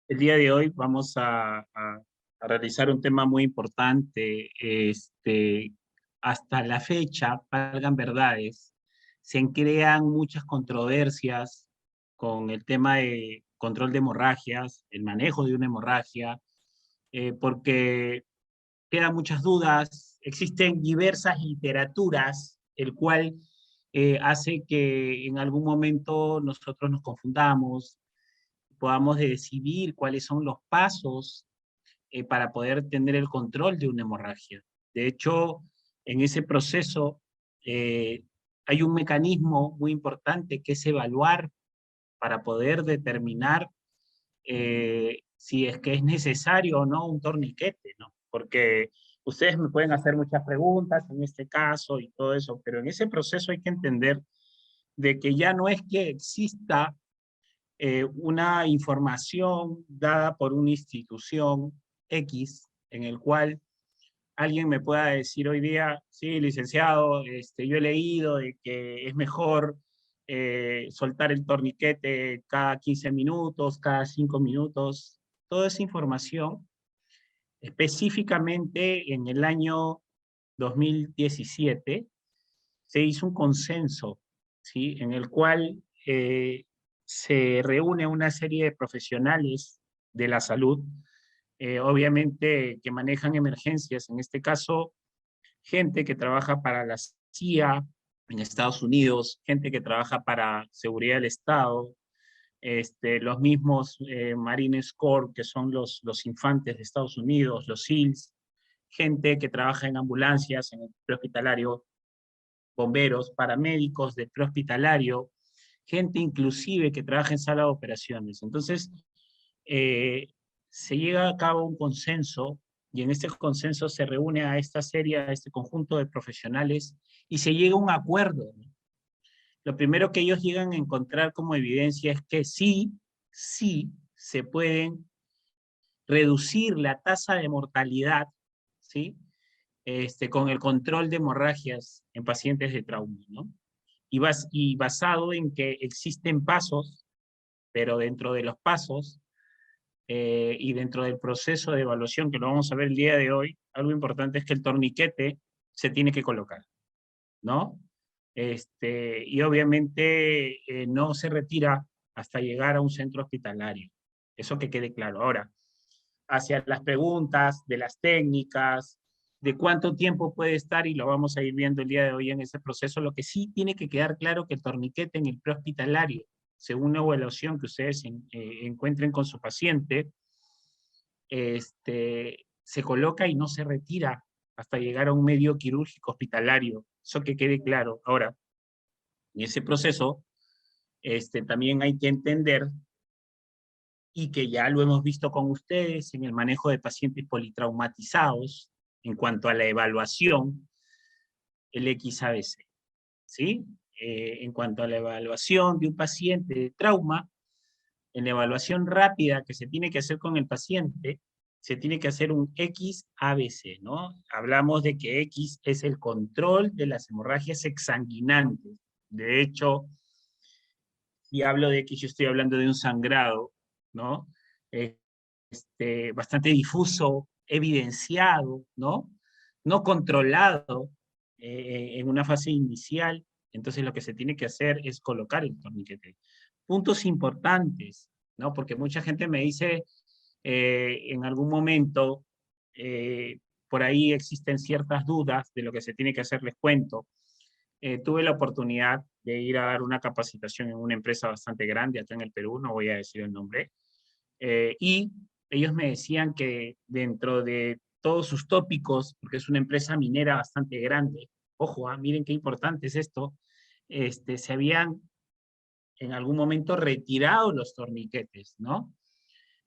El día de hoy vamos a realizar un tema muy importante. Hasta la fecha, valgan verdades, se crean muchas controversias con el tema de control de hemorragias, el manejo de una hemorragia, porque quedan muchas dudas, existen diversas literaturas, el cual hace que en algún momento nosotros nos confundamos, podamos decidir cuáles son los pasos para poder tener el control de una hemorragia. De hecho, en ese proceso eh, hay un mecanismo muy importante que es evaluar para poder determinar si es que es necesario o no un torniquete, ¿no? Porque ustedes me pueden hacer muchas preguntas en este caso y todo eso, pero en ese proceso hay que entender de que ya no es que exista una información dada por una institución X en el cual alguien me pueda decir hoy día, sí, licenciado, yo he leído de que es mejor soltar el torniquete cada 15 minutos, cada 5 minutos. Toda esa información, específicamente en el año 2017, se hizo un consenso, ¿sí? En el cual se reúne una serie de profesionales de la salud, obviamente que manejan emergencias, en este caso, gente que trabaja para la CIA en Estados Unidos, gente que trabaja para seguridad del Estado, los mismos Marines Corps, que son los infantes de Estados Unidos, los SEALs, gente que trabaja en ambulancias, en el prehospitalario, bomberos, paramédicos del prehospitalario, gente inclusive que trabaja en sala de operaciones. Entonces, eh, se llega a cabo un consenso y en este consenso se reúne a esta serie, a este conjunto de profesionales y se llega a un acuerdo. Lo primero que ellos llegan a encontrar como evidencia es que sí se pueden reducir la tasa de mortalidad, ¿sí? Con el control de hemorragias en pacientes de trauma, ¿no? Y basado en que existen pasos, pero dentro de los pasos y dentro del proceso de evaluación que lo vamos a ver el día de hoy, algo importante es que el torniquete se tiene que colocar, ¿no? Y obviamente no se retira hasta llegar a un centro hospitalario. Eso que quede claro. Ahora, hacia las preguntas de las técnicas, de cuánto tiempo puede estar, y lo vamos a ir viendo el día de hoy en ese proceso, lo que sí tiene que quedar claro que el torniquete en el prehospitalario, según la evaluación que ustedes encuentren con su paciente, se coloca y no se retira hasta llegar a un medio quirúrgico hospitalario. Eso que quede claro. Ahora, en ese proceso, también hay que entender, y que ya lo hemos visto con ustedes en el manejo de pacientes politraumatizados, en cuanto a la evaluación, el XABC, ¿sí? En cuanto a la evaluación de un paciente de trauma, en la evaluación rápida que se tiene que hacer con el paciente, se tiene que hacer un XABC, ¿no? Hablamos de que X es el control de las hemorragias exsanguinantes. De hecho, si hablo de X, yo estoy hablando de un sangrado, ¿no? Eh, Bastante difuso, evidenciado, ¿no? No controlado en una fase inicial. Entonces lo que se tiene que hacer es colocar el torniquete. Puntos importantes, ¿no? Porque mucha gente me dice en algún momento, por ahí existen ciertas dudas de lo que se tiene que hacer, les cuento. Tuve la oportunidad de ir a dar una capacitación en una empresa bastante grande acá en el Perú, no voy a decir el nombre, y ellos me decían que dentro de todos sus tópicos, porque es una empresa minera bastante grande, ojo, miren qué importante es esto, se habían en algún momento retirado los torniquetes, ¿no?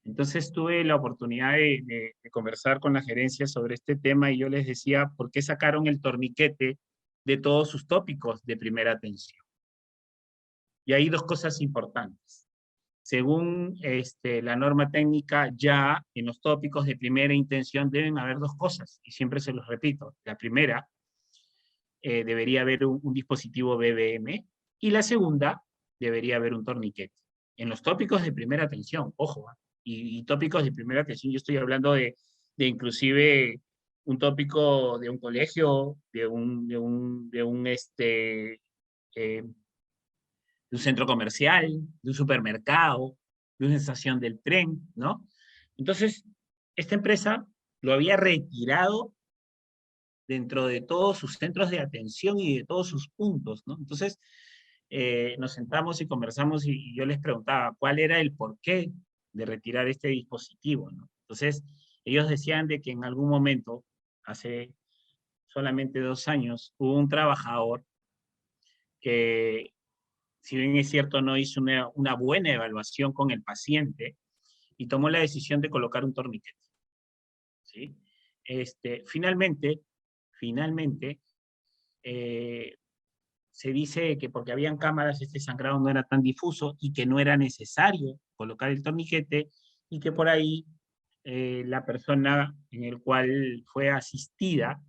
Entonces tuve la oportunidad de conversar con la gerencia sobre este tema y yo les decía, ¿por qué sacaron el torniquete de todos sus tópicos de primera atención? Y hay dos cosas importantes. Según la norma técnica, ya en los tópicos de primera intención deben haber dos cosas, y siempre se los repito. La primera, debería haber un dispositivo BBM, y la segunda, debería haber un torniquete. En los tópicos de primera atención, ojo, y tópicos de primera atención, yo estoy hablando de inclusive un tópico de un colegio, de un centro comercial, de un supermercado, de una estación del tren, ¿no? Entonces, esta empresa lo había retirado dentro de todos sus centros de atención y de todos sus puntos, ¿no? Entonces, nos sentamos y conversamos y yo les preguntaba cuál era el porqué de retirar este dispositivo, ¿no? Entonces, ellos decían de que en algún momento, hace solamente 2 años, hubo un trabajador que, si bien es cierto, no hizo una buena evaluación con el paciente y tomó la decisión de colocar un torniquete, ¿sí? Finalmente, eh, se dice que porque habían cámaras, este sangrado no era tan difuso y que no era necesario colocar el torniquete y que por ahí la persona en el cual fue asistida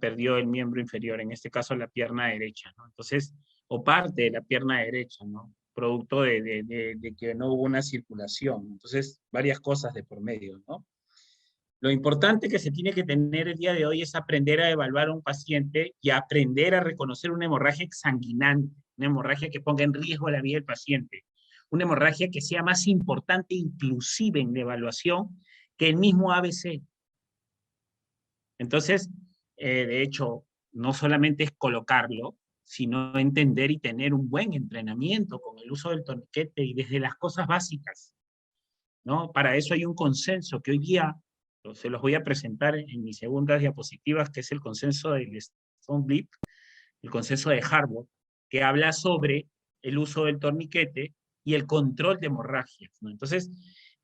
perdió el miembro inferior, en este caso la pierna derecha, ¿no? Entonces, o parte de la pierna derecha, ¿no? Producto de que no hubo una circulación. Entonces, varias cosas de por medio, ¿no? Lo importante que se tiene que tener el día de hoy es aprender a evaluar a un paciente y aprender a reconocer una hemorragia exsanguinante, una hemorragia que ponga en riesgo la vida del paciente, una hemorragia que sea más importante inclusive en la evaluación que el mismo ABC. Entonces, de hecho, no solamente es colocarlo, sino entender y tener un buen entrenamiento con el uso del torniquete y desde las cosas básicas, ¿no? Para eso hay un consenso que hoy día se los voy a presentar en mis segundas diapositivas, que es el consenso del Stone Blip, el consenso de Harvard, que habla sobre el uso del torniquete y el control de hemorragias, ¿no? Entonces,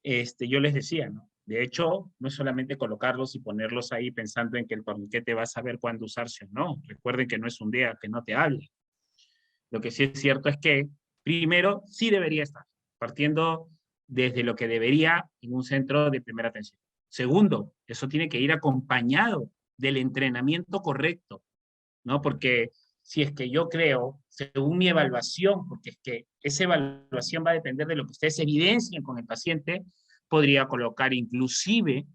yo les decía, ¿no? De hecho, no es solamente colocarlos y ponerlos ahí pensando en que el torniquete va a saber cuándo usarse o no. Recuerden que no es un DEA que no te hable. Lo que sí es cierto es que, primero, sí debería estar, partiendo desde lo que debería en un centro de primera atención. Segundo, eso tiene que ir acompañado del entrenamiento correcto, ¿no? Porque si es que yo creo, según mi evaluación, porque es que esa evaluación va a depender de lo que ustedes evidencien con el paciente, podría colocar inclusive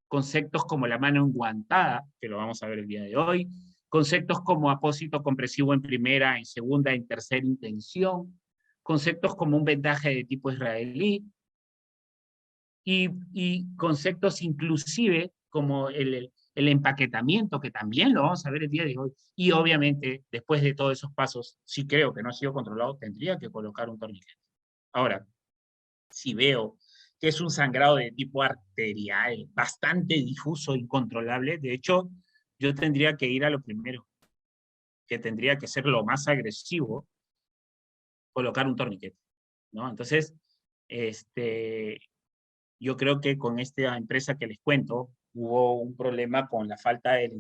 conceptos como la mano enguantada, que lo vamos a ver el día de hoy, conceptos como apósito compresivo en primera, en segunda, en tercera intención, conceptos como un vendaje de tipo israelí, y conceptos inclusive como el empaquetamiento, que también lo vamos a ver el día de hoy. Y obviamente, después de todos esos pasos, si creo que no ha sido controlado, tendría que colocar un torniquete. Ahora, si veo que es un sangrado de tipo arterial, bastante difuso, incontrolable, de hecho, yo tendría que ir a lo primero, que tendría que ser lo más agresivo, colocar un torniquete, ¿no? Entonces, yo creo que con esta empresa que les cuento, hubo un problema con la falta de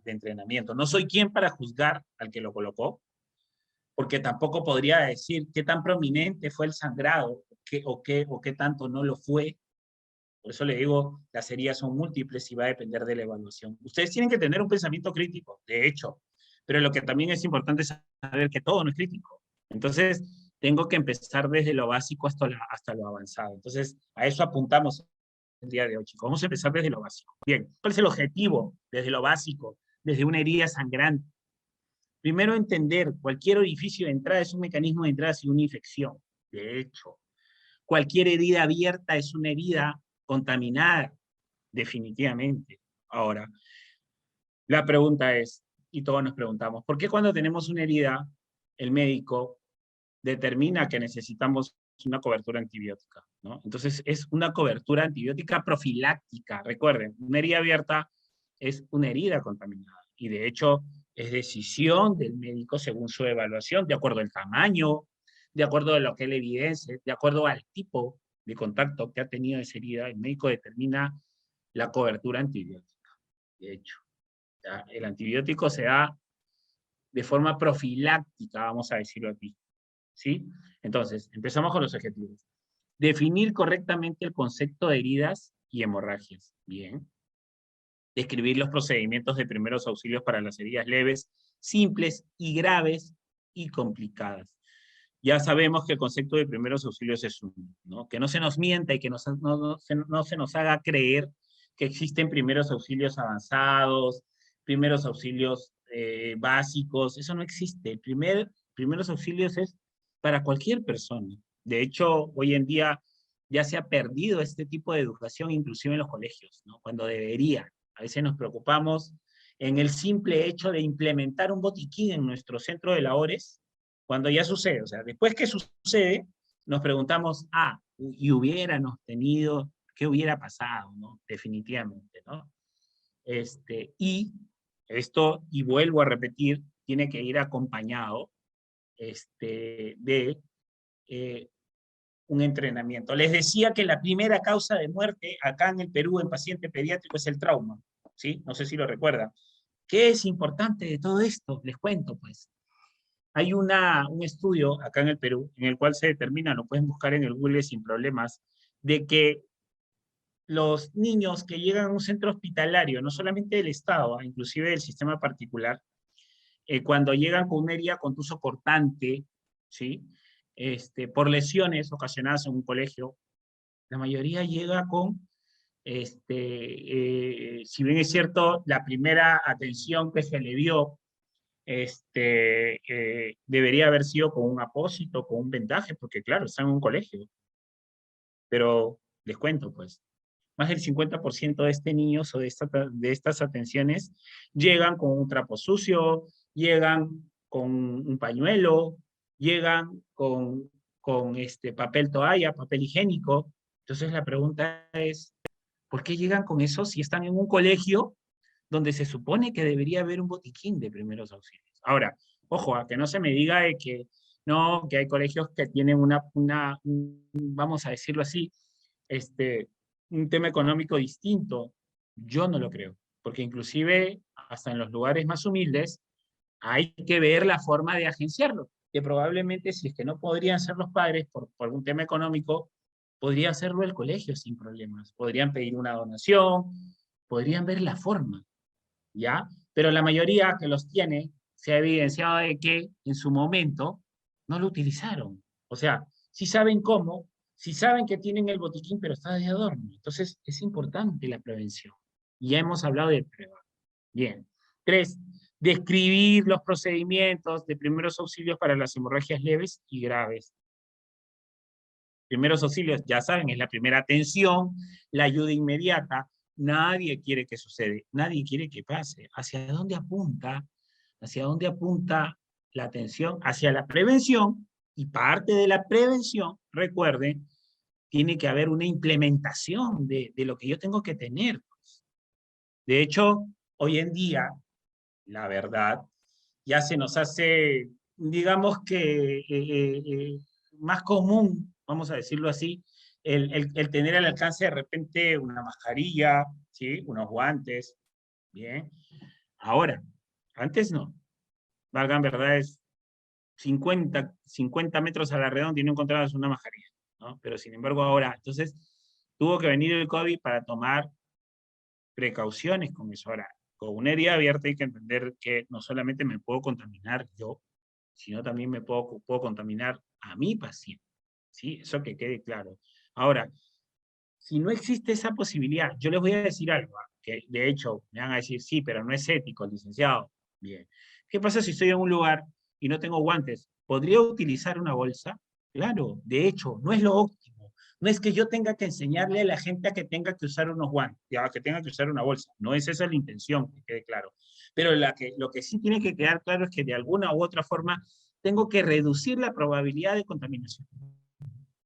entrenamiento. No soy quien para juzgar al que lo colocó, porque tampoco podría decir qué tan prominente fue el sangrado o qué tanto no lo fue. Por eso le digo, las heridas son múltiples y va a depender de la evaluación. Ustedes tienen que tener un pensamiento crítico, de hecho, pero lo que también es importante es saber que todo no es crítico. Entonces, tengo que empezar desde lo básico hasta lo avanzado. Entonces, a eso apuntamos el día de hoy, chicos. Vamos a empezar desde lo básico. Bien, ¿cuál es el objetivo? Desde lo básico, desde una herida sangrante. Primero, entender, cualquier orificio de entrada es un mecanismo de entrada sin una infección. De hecho, cualquier herida abierta es una herida contaminada, definitivamente. Ahora, la pregunta es, y todos nos preguntamos, ¿por qué cuando tenemos una herida, el médico determina que necesitamos una cobertura antibiótica, ¿no? Entonces, es una cobertura antibiótica profiláctica. Recuerden, una herida abierta es una herida contaminada. Y de hecho, es decisión del médico según su evaluación, de acuerdo al tamaño, de acuerdo a lo que él evidencia, de acuerdo al tipo de contacto que ha tenido esa herida, el médico determina la cobertura antibiótica. De hecho, ¿ya? El antibiótico se da de forma profiláctica, vamos a decirlo aquí. ¿Sí? Entonces, empezamos con los objetivos. Definir correctamente el concepto de heridas y hemorragias. Bien. Describir los procedimientos de primeros auxilios para las heridas leves, simples y graves y complicadas. ya sabemos que el concepto de primeros auxilios es uno, ¿no? Que no se nos mienta y que no se nos haga creer que existen primeros auxilios avanzados, primeros auxilios básicos, eso no existe. Primeros auxilios es para cualquier persona. De hecho, hoy en día ya se ha perdido este tipo de educación, inclusive en los colegios, ¿no? Cuando debería. A veces nos preocupamos en el simple hecho de implementar un botiquín en nuestro centro de labores, cuando ya sucede. O sea, después que sucede, nos preguntamos, y hubiéramos tenido, ¿qué hubiera pasado, no? Definitivamente, ¿no? Y esto, y vuelvo a repetir, tiene que ir acompañado de un entrenamiento. Les decía que la primera causa de muerte acá en el Perú en paciente pediátrico es el trauma, ¿sí? No sé si lo recuerdan. ¿Qué es importante de todo esto? Les cuento, pues. Hay un estudio acá en el Perú en el cual se determina, lo pueden buscar en el Google sin problemas, de que los niños que llegan a un centro hospitalario, no solamente del Estado, inclusive del sistema particular, cuando llegan con una herida contuso cortante, ¿sí? Por lesiones ocasionadas en un colegio, la mayoría llega con, si bien es cierto, la primera atención que se le dio debería haber sido con un apósito, con un vendaje, porque claro, están en un colegio. Pero les cuento, pues, más del 50% de niños o de estas atenciones llegan con un trapo sucio, llegan con un pañuelo, llegan con papel toalla, papel higiénico. Entonces la pregunta es, ¿por qué llegan con eso si están en un colegio donde se supone que debería haber un botiquín de primeros auxilios? Ahora, ojo, a que no se me diga de que no, que hay colegios que tienen vamos a decirlo así, un tema económico distinto. Yo no lo creo, porque inclusive hasta en los lugares más humildes hay que ver la forma de agenciarlo, que probablemente si es que no podrían ser los padres por un tema económico, podría hacerlo el colegio sin problemas. Podrían pedir una donación, podrían ver la forma, ¿ya? Pero la mayoría que los tiene, se ha evidenciado de que en su momento no lo utilizaron. O sea, sí saben cómo, sí saben que tienen el botiquín, pero está de adorno. Entonces, es importante la prevención. Y ya hemos hablado de prueba. Bien. 3, describir los procedimientos de primeros auxilios para las hemorragias leves y graves. Primeros auxilios, ya saben, es la primera atención, la ayuda inmediata. Nadie quiere que suceda, nadie quiere que pase. ¿Hacia dónde apunta? ¿Hacia dónde apunta la atención? Hacia la prevención, y parte de la prevención, recuerden, tiene que haber una implementación de lo que yo tengo que tener. De hecho, hoy en día, la verdad, ya se nos hace, digamos que más común, vamos a decirlo así, el tener al alcance de repente una mascarilla, ¿sí? Unos guantes, bien. Ahora, antes no. Valgan verdades, 50 metros a la redonda y no encontrabas una mascarilla, ¿no? Pero sin embargo ahora, entonces, tuvo que venir el COVID para tomar precauciones con eso. Ahora, con una herida abierta hay que entender que no solamente me puedo contaminar yo, sino también me puedo contaminar a mi paciente, ¿sí? Eso que quede claro. Ahora, si no existe esa posibilidad, yo les voy a decir algo, que de hecho me van a decir, sí, pero no es ético, licenciado. Bien. ¿Qué pasa si estoy en un lugar y no tengo guantes? ¿Podría utilizar una bolsa? Claro, de hecho, no es lo óptimo. No es que yo tenga que enseñarle a la gente a que tenga que usar unos guantes, ya, que tenga que usar una bolsa. No es esa la intención, que quede claro. Pero lo que sí tiene que quedar claro es que de alguna u otra forma tengo que reducir la probabilidad de contaminación.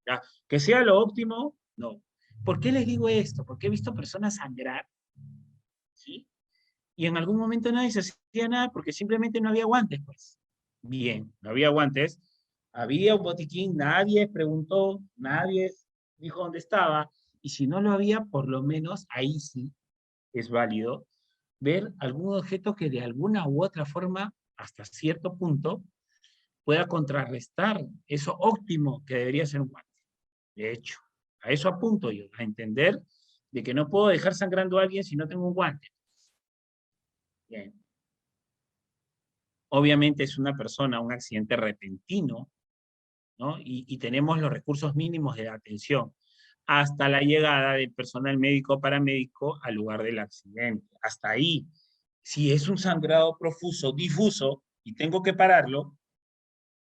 ¿Ya? Que sea lo óptimo, no. ¿Por qué les digo esto? Porque he visto personas sangrar, ¿sí? Y en algún momento nadie se hacía nada porque simplemente no había guantes, pues. Bien, no había guantes, había un botiquín, nadie preguntó, nadie dijo dónde estaba, y si no lo había, por lo menos ahí sí es válido ver algún objeto que de alguna u otra forma, hasta cierto punto, pueda contrarrestar eso óptimo que debería ser un guante. De hecho, a eso apunto yo, a entender de que no puedo dejar sangrando a alguien si no tengo un guante. Bien. Obviamente es una persona, un accidente repentino, ¿no? Y tenemos los recursos mínimos de atención hasta la llegada del personal médico o paramédico al lugar del accidente. Hasta ahí. Si es un sangrado profuso, difuso, y tengo que pararlo,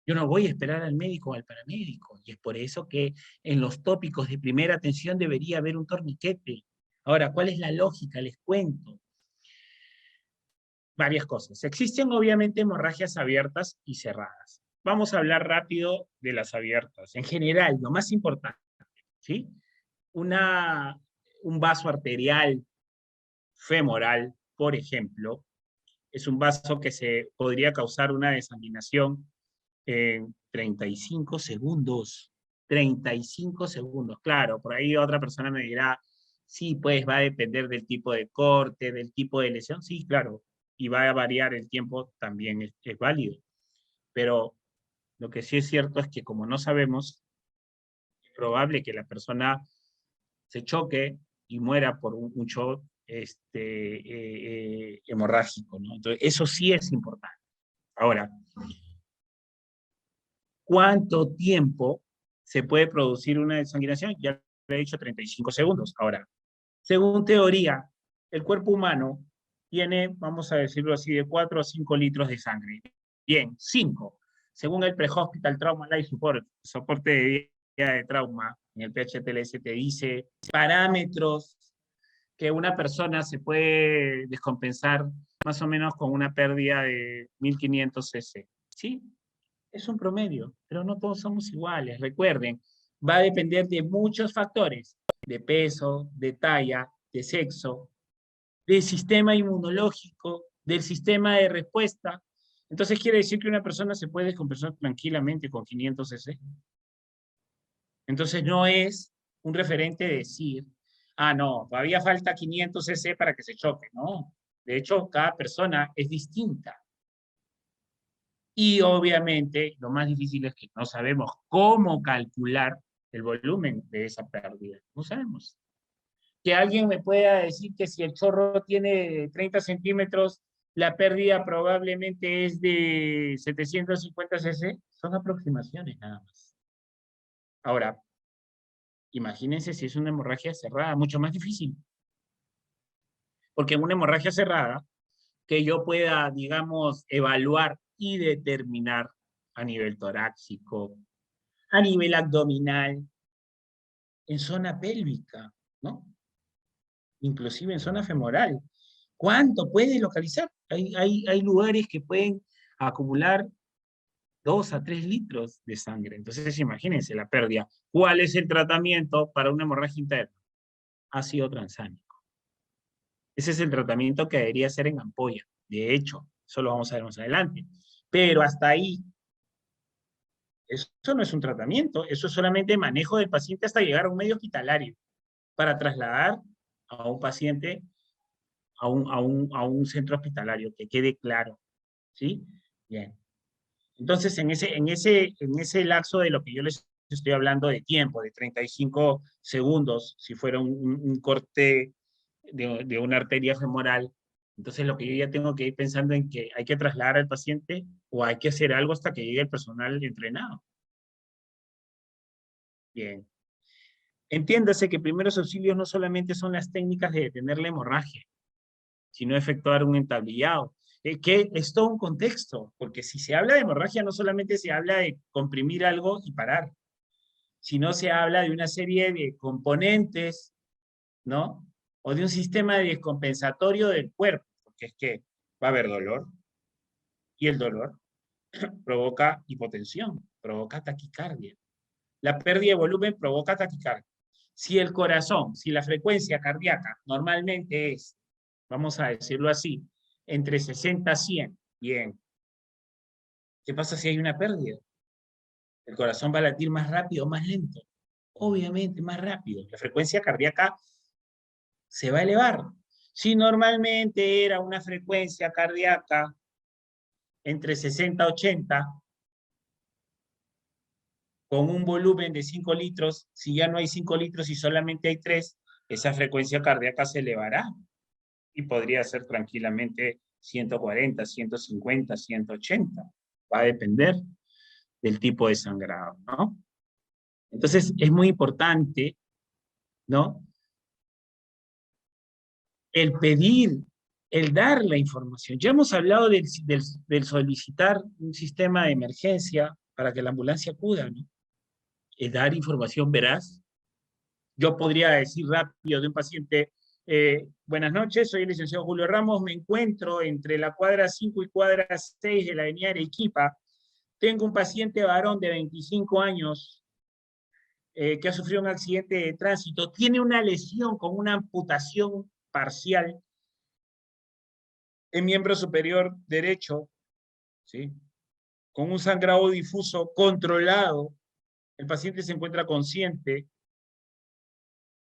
yo no voy a esperar al médico o al paramédico. Y es por eso que en los tópicos de primera atención debería haber un torniquete. Ahora, ¿cuál es la lógica? Les cuento. Varias cosas. Existen obviamente hemorragias abiertas y cerradas. Vamos a hablar rápido de las abiertas. En general, lo más importante, ¿sí? Un vaso arterial femoral, por ejemplo, es un vaso que se podría causar una desanguinación en 35 segundos. 35 segundos. Claro, por ahí otra persona me dirá, sí, pues va a depender del tipo de corte, del tipo de lesión. Sí, claro, y va a variar el tiempo, también es válido. Pero lo que sí es cierto es que como no sabemos, es probable que la persona se choque y muera por un shock hemorrágico, ¿no? Entonces, eso sí es importante. Ahora, ¿cuánto tiempo se puede producir una desanguinación? Ya le he dicho 35 segundos. Ahora, según teoría, el cuerpo humano tiene, vamos a decirlo así, de 4 a 5 litros de sangre. Bien, 5. Según el Pre-Hospital Trauma Life Support, soporte de día de trauma, en el PHTLS te dice parámetros que una persona se puede descompensar más o menos con una pérdida de 1500 cc. ¿Sí? Es un promedio, pero no todos somos iguales. Recuerden, va a depender de muchos factores, de peso, de talla, de sexo, del sistema inmunológico, del sistema de respuesta. Entonces quiere decir que una persona se puede descompensar tranquilamente con 500 cc. Entonces no es un referente decir, ah, no, todavía falta 500 cc para que se choque. No, de hecho, cada persona es distinta. Y obviamente lo más difícil es que no sabemos cómo calcular el volumen de esa pérdida. No sabemos. Que alguien me pueda decir que si el chorro tiene 30 centímetros, la pérdida probablemente es de 750 cc, son aproximaciones nada más. Ahora, imagínense si es una hemorragia cerrada, mucho más difícil. Porque en una hemorragia cerrada, que yo pueda, digamos, evaluar y determinar a nivel torácico, a nivel abdominal, en zona pélvica, ¿no? Inclusive en zona femoral. ¿Cuánto puede localizar? Hay lugares que pueden acumular 2 a 3 litros de sangre. Entonces, imagínense la pérdida. ¿Cuál es el tratamiento para una hemorragia interna? Ácido transámico. Ese es el tratamiento que debería ser en ampolla. De hecho, eso lo vamos a ver más adelante. Pero hasta ahí, eso no es un tratamiento, eso es solamente manejo del paciente hasta llegar a un medio hospitalario para trasladar a un paciente a un centro hospitalario, que quede claro, ¿sí? Bien. Entonces, en ese lapso de lo que yo les estoy hablando de tiempo, de 35 segundos, si fuera un corte de una arteria femoral, entonces lo que yo ya tengo que ir pensando en que hay que trasladar al paciente o hay que hacer algo hasta que llegue el personal entrenado. Bien. Entiéndase que primeros auxilios no solamente son las técnicas de detener la hemorragia, sino efectuar un entablillado, que es todo un contexto, porque si se habla de hemorragia no solamente se habla de comprimir algo y parar, sino se habla de una serie de componentes, ¿no? O de un sistema descompensatorio del cuerpo, porque es que va a haber dolor, y el dolor provoca hipotensión, provoca taquicardia. La pérdida de volumen provoca taquicardia. Si el corazón, si la frecuencia cardíaca normalmente es, vamos a decirlo así, entre 60 a 100, bien. ¿Qué pasa si hay una pérdida? El corazón va a latir más rápido o más lento. Obviamente más rápido. La frecuencia cardíaca se va a elevar. Si normalmente era una frecuencia cardíaca entre 60 a 80, con un volumen de 5 litros, si ya no hay 5 litros y solamente hay 3, esa frecuencia cardíaca se elevará y podría ser tranquilamente 140, 150, 180. Va a depender. del tipo de sangrado, ¿no? Entonces, es muy importante, ¿no? El pedir, el dar la información. Ya hemos hablado del solicitar un sistema de emergencia para que la ambulancia acuda, ¿no? El dar información veraz. Yo podría decir rápido de un paciente, buenas noches, soy el licenciado Julio Ramos, me encuentro entre la cuadra 5 y cuadra 6 de la avenida Arequipa. Tengo un paciente varón de 25 años que ha sufrido un accidente de tránsito, tiene una lesión con una amputación parcial en miembro superior derecho, ¿sí? Con un sangrado difuso controlado. El paciente se encuentra consciente,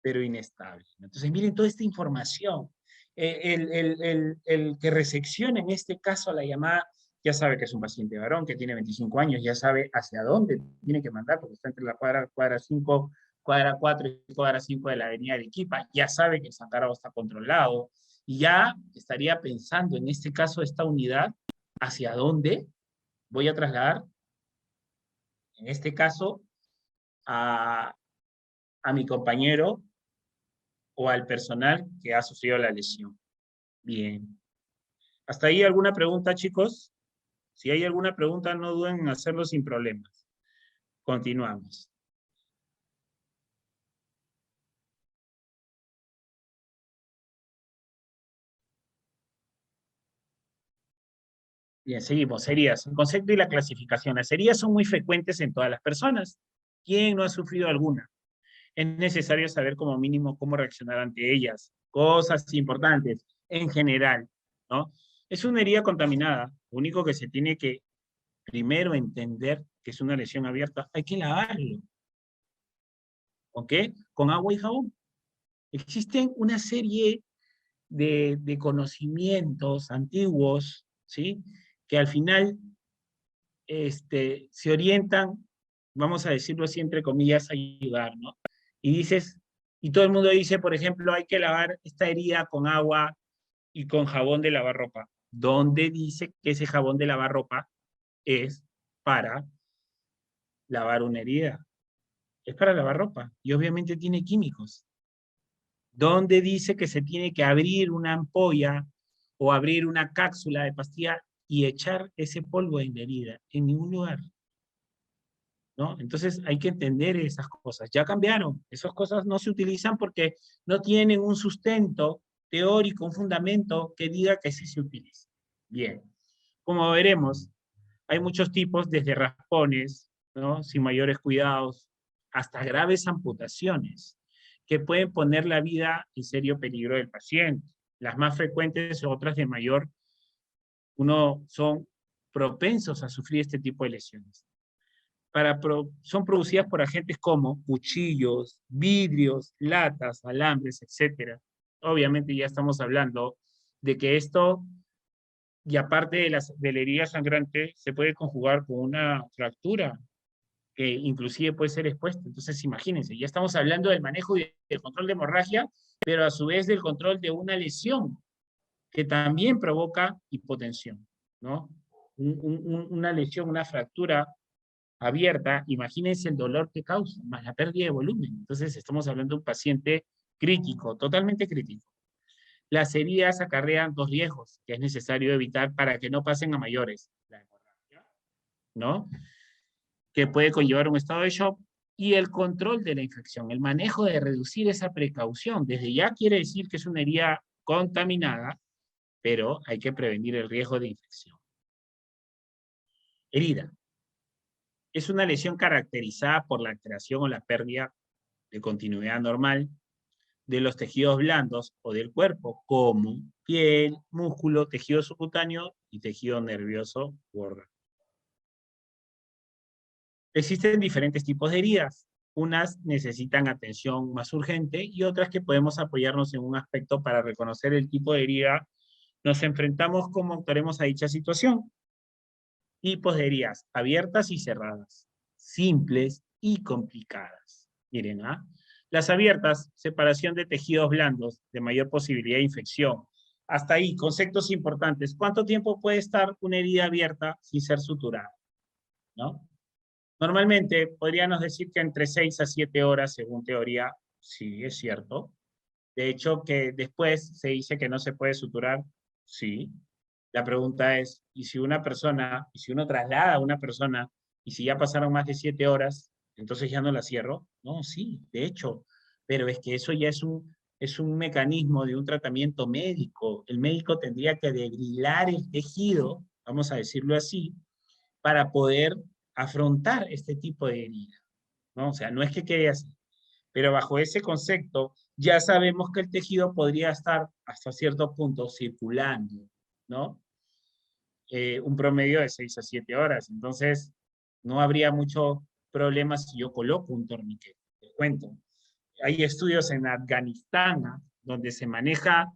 pero inestable. Entonces, miren toda esta información. El que resecciona en este caso la llamada, ya sabe que es un paciente varón, que tiene 25 años, ya sabe hacia dónde tiene que mandar, porque está entre la cuadra 5, cuadra 4 y cuadra 5 de la avenida Arequipa, ya sabe que el sangrado está controlado, y ya estaría pensando en este caso esta unidad, hacia dónde voy a trasladar, en este caso, a, a mi compañero o al personal que ha sufrido la lesión. Bien. ¿Hasta ahí alguna pregunta, chicos? Si hay alguna pregunta, no duden en hacerlo sin problemas. Continuamos. Bien, seguimos. Heridas. El concepto y la clasificación. Las heridas son muy frecuentes en todas las personas. ¿Quién no ha sufrido alguna? Es necesario saber como mínimo cómo reaccionar ante ellas. Cosas importantes en general, ¿no? Es una herida contaminada. Lo único que se tiene que primero entender que es una lesión abierta. Hay que lavarlo. ¿Con qué? Con agua y jabón. Existen una serie de conocimientos antiguos, ¿sí? Que al final se orientan, vamos a decirlo así, entre comillas, a ayudar, ¿no? Y dices, y todo el mundo dice, por ejemplo, hay que lavar esta herida con agua y con jabón de lavar ropa. ¿Dónde dice que ese jabón de lavar ropa es para lavar una herida? Es para lavar ropa y obviamente tiene químicos. ¿Dónde dice que se tiene que abrir una ampolla o abrir una cápsula de pastilla y echar ese polvo en la herida? En ningún lugar, ¿no? Entonces hay que entender esas cosas. Ya cambiaron. Esas cosas no se utilizan porque no tienen un sustento teórico, un fundamento que diga que sí se utiliza. Bien. Como veremos, hay muchos tipos, desde raspones, ¿no? Sin mayores cuidados, hasta graves amputaciones, que pueden poner la vida en serio peligro del paciente. Las más frecuentes, otras de mayor, son propensos a sufrir este tipo de lesiones. Son producidas por agentes como cuchillos, vidrios, latas, alambres, etc. Obviamente ya estamos hablando de que esto, y aparte de la herida sangrante, se puede conjugar con una fractura que inclusive puede ser expuesta. Entonces, imagínense, ya estamos hablando del manejo y del control de hemorragia, pero a su vez del control de una lesión que también provoca hipotensión, ¿no? Una lesión, una fractura abierta, imagínense el dolor que causa, más la pérdida de volumen. Entonces, estamos hablando de un paciente crítico, totalmente crítico. Las heridas acarrean dos riesgos que es necesario evitar para que no pasen a mayores. La hemorragia, ¿no? Que puede conllevar un estado de shock, y el control de la infección, el manejo de reducir esa precaución. Desde ya quiere decir que es una herida contaminada, pero hay que prevenir el riesgo de infección. Herida. Es una lesión caracterizada por la alteración o la pérdida de continuidad normal de los tejidos blandos o del cuerpo, como piel, músculo, tejido subcutáneo y tejido nervioso u órgano. Existen diferentes tipos de heridas. Unas necesitan atención más urgente y otras que podemos apoyarnos en un aspecto para reconocer el tipo de herida. Nos enfrentamos cómo actuaremos a dicha situación. Tipos de heridas abiertas y cerradas, simples y complicadas. Miren, ¿ah? Las abiertas, separación de tejidos blandos, de mayor posibilidad de infección. Hasta ahí, conceptos importantes. ¿Cuánto tiempo puede estar una herida abierta sin ser suturada? ¿No? Normalmente podríamos decir que entre 6 a 7 horas, según teoría, sí, es cierto. De hecho, que después se dice que no se puede suturar, sí. La pregunta es, ¿y si uno traslada a una persona, y si ya pasaron más de 7 horas, entonces ya no la cierro? No, sí, de hecho, pero es que eso ya es un mecanismo de un tratamiento médico. El médico tendría que degrilar el tejido, vamos a decirlo así, para poder afrontar este tipo de herida, ¿no? O sea, no es que quede así, pero bajo ese concepto ya sabemos que el tejido podría estar hasta cierto punto circulando, ¿no? Un promedio de 6 a 7 horas. Entonces, no habría mucho problema si yo coloco un torniquete. Te cuento. Hay estudios en Afganistán, ¿no?, donde se maneja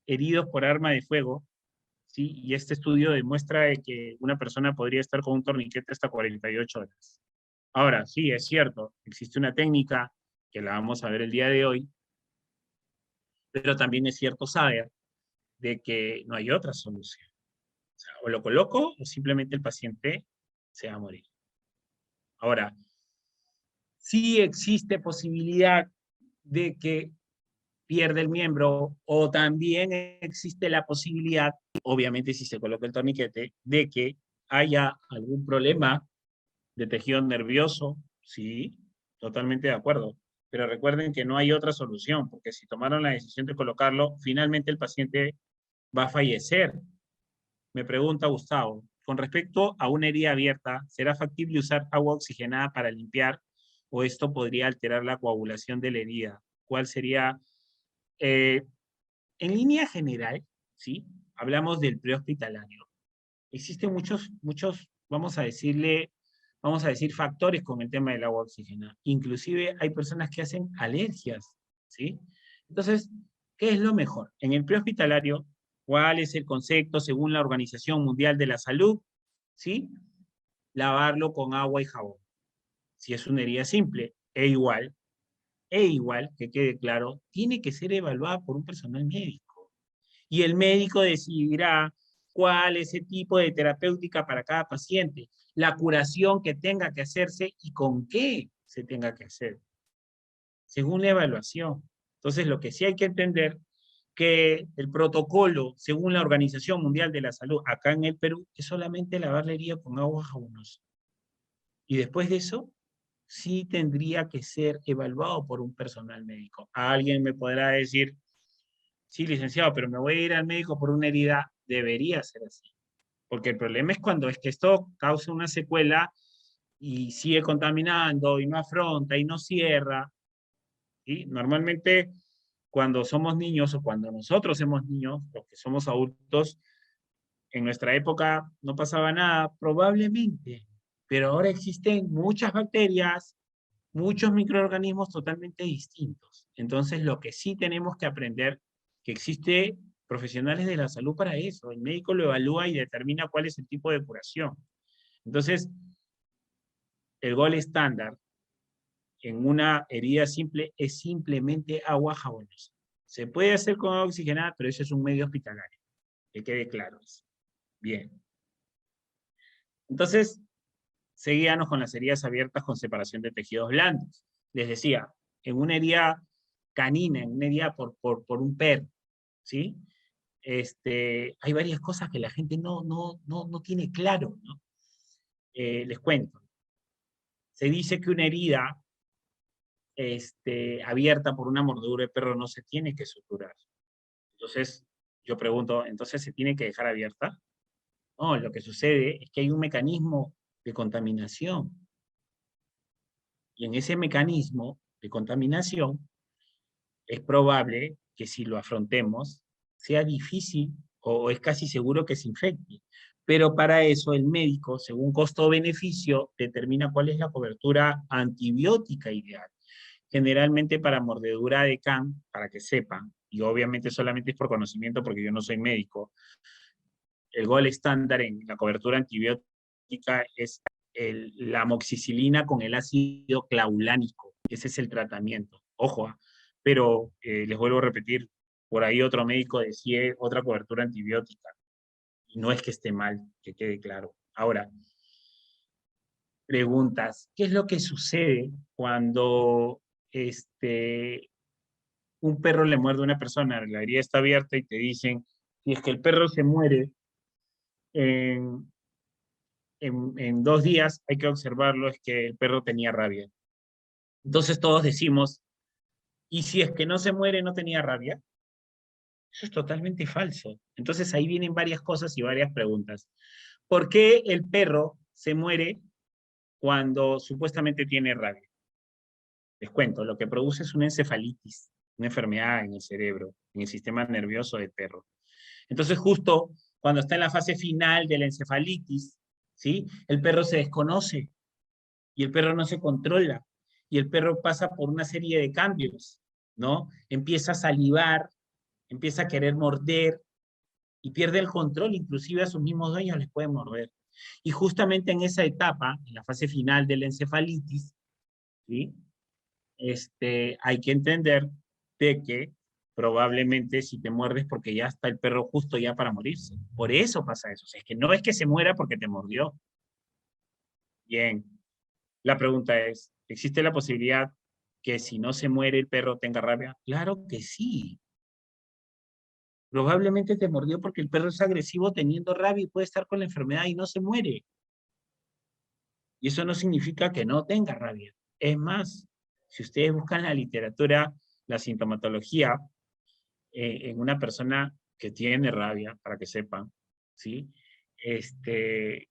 heridos por arma de fuego, ¿sí? Y este estudio demuestra de que una persona podría estar con un torniquete hasta 48 horas. Ahora, sí, es cierto, existe una técnica que la vamos a ver el día de hoy, pero también es cierto saber de que no hay otra solución. O sea, o lo coloco o simplemente el paciente se va a morir. Ahora, sí existe posibilidad de que pierda el miembro o también existe la posibilidad, obviamente si se coloca el torniquete, de que haya algún problema de tejido nervioso, sí, totalmente de acuerdo. Pero recuerden que no hay otra solución, porque si tomaron la decisión de colocarlo, finalmente el paciente va a fallecer. Me pregunta Gustavo, con respecto a una herida abierta, ¿será factible usar agua oxigenada para limpiar o esto podría alterar la coagulación de la herida? ¿Cuál sería? Eh, en línea general, ¿sí? Hablamos del prehospitalario. Existen vamos a decir, factores con el tema del agua oxigenada. Inclusive hay personas que hacen alergias, ¿sí? Entonces, ¿qué es lo mejor? En el prehospitalario, ¿cuál es el concepto según la Organización Mundial de la Salud? ¿Sí? Lavarlo con agua y jabón. Si es una herida simple, igual, que quede claro, tiene que ser evaluada por un personal médico. Y el médico decidirá cuál es el tipo de terapéutica para cada paciente, la curación que tenga que hacerse y con qué se tenga que hacer, según la evaluación. Entonces, lo que sí hay que entender que el protocolo, según la Organización Mundial de la Salud, acá en el Perú, es solamente lavar la herida con agua jabonosa. Y después de eso, sí tendría que ser evaluado por un personal médico. Alguien me podrá decir, sí, licenciado, pero me voy a ir al médico por una herida. Debería ser así. Porque el problema es cuando es que esto causa una secuela y sigue contaminando y no afronta y no cierra. ¿Sí? Normalmente, cuando somos niños o cuando nosotros somos niños, los que somos adultos, en nuestra época no pasaba nada, probablemente. Pero ahora existen muchas bacterias, muchos microorganismos totalmente distintos. Entonces, lo que sí tenemos que aprender, que existe profesionales de la salud para eso. El médico lo evalúa y determina cuál es el tipo de curación. Entonces, el gol estándar en una herida simple es simplemente agua jabonosa. Se puede hacer con agua oxigenada, pero eso es un medio hospitalario. Que quede claro eso. Bien. Entonces, seguíamos con las heridas abiertas con separación de tejidos blandos. Les decía, en una herida canina, en una herida por un perro, ¿sí? Hay varias cosas que la gente no tiene claro, ¿no? Les cuento. Se dice que una herida abierta por una mordedura de perro no se tiene que suturar. Entonces, yo pregunto, ¿entonces se tiene que dejar abierta? No, lo que sucede es que hay un mecanismo de contaminación. Y en ese mecanismo de contaminación es probable que si lo afrontemos sea difícil o es casi seguro que se infecte. Pero para eso el médico, según costo-beneficio, determina cuál es la cobertura antibiótica ideal. Generalmente para mordedura de can, para que sepan, y obviamente solamente es por conocimiento porque yo no soy médico, el gol estándar en la cobertura antibiótica es la amoxicilina con el ácido clavulánico. Ese es el tratamiento. Ojo, pero les vuelvo a repetir, por ahí otro médico decía otra cobertura antibiótica. Y no es que esté mal, que quede claro. Ahora, Preguntas, ¿qué es lo que sucede cuando un perro le muerde a una persona? La herida está abierta y te dicen, si es que el perro se muere en, en 2 días, hay que observarlo, es que el perro tenía rabia. Entonces todos decimos, ¿y si es que no se muere, no tenía rabia? Eso es totalmente falso. Entonces ahí vienen varias cosas y varias preguntas. ¿Por qué el perro se muere cuando supuestamente tiene rabia? Les cuento, lo que produce es una encefalitis, una enfermedad en el cerebro, en el sistema nervioso del perro. Entonces, justo cuando está en la fase final de la encefalitis, ¿sí? El perro se desconoce y el perro no se controla y el perro pasa por una serie de cambios, ¿no? Empieza a salivar, empieza a querer morder y pierde el control, inclusive a sus mismos dueños les puede morder. Y justamente en esa etapa, en la fase final de la encefalitis, ¿sí? Hay que entender de que probablemente si te muerdes porque ya está el perro justo ya para morirse. Por eso pasa eso. O sea, es que no es que se muera porque te mordió. Bien, la pregunta es, ¿existe la posibilidad que si no se muere el perro tenga rabia? Claro que sí. Probablemente te mordió porque el perro es agresivo teniendo rabia y puede estar con la enfermedad y no se muere. Y eso no significa que no tenga rabia. Es más, si ustedes buscan la literatura, la sintomatología, en una persona que tiene rabia, para que sepan, ¿sí? Este,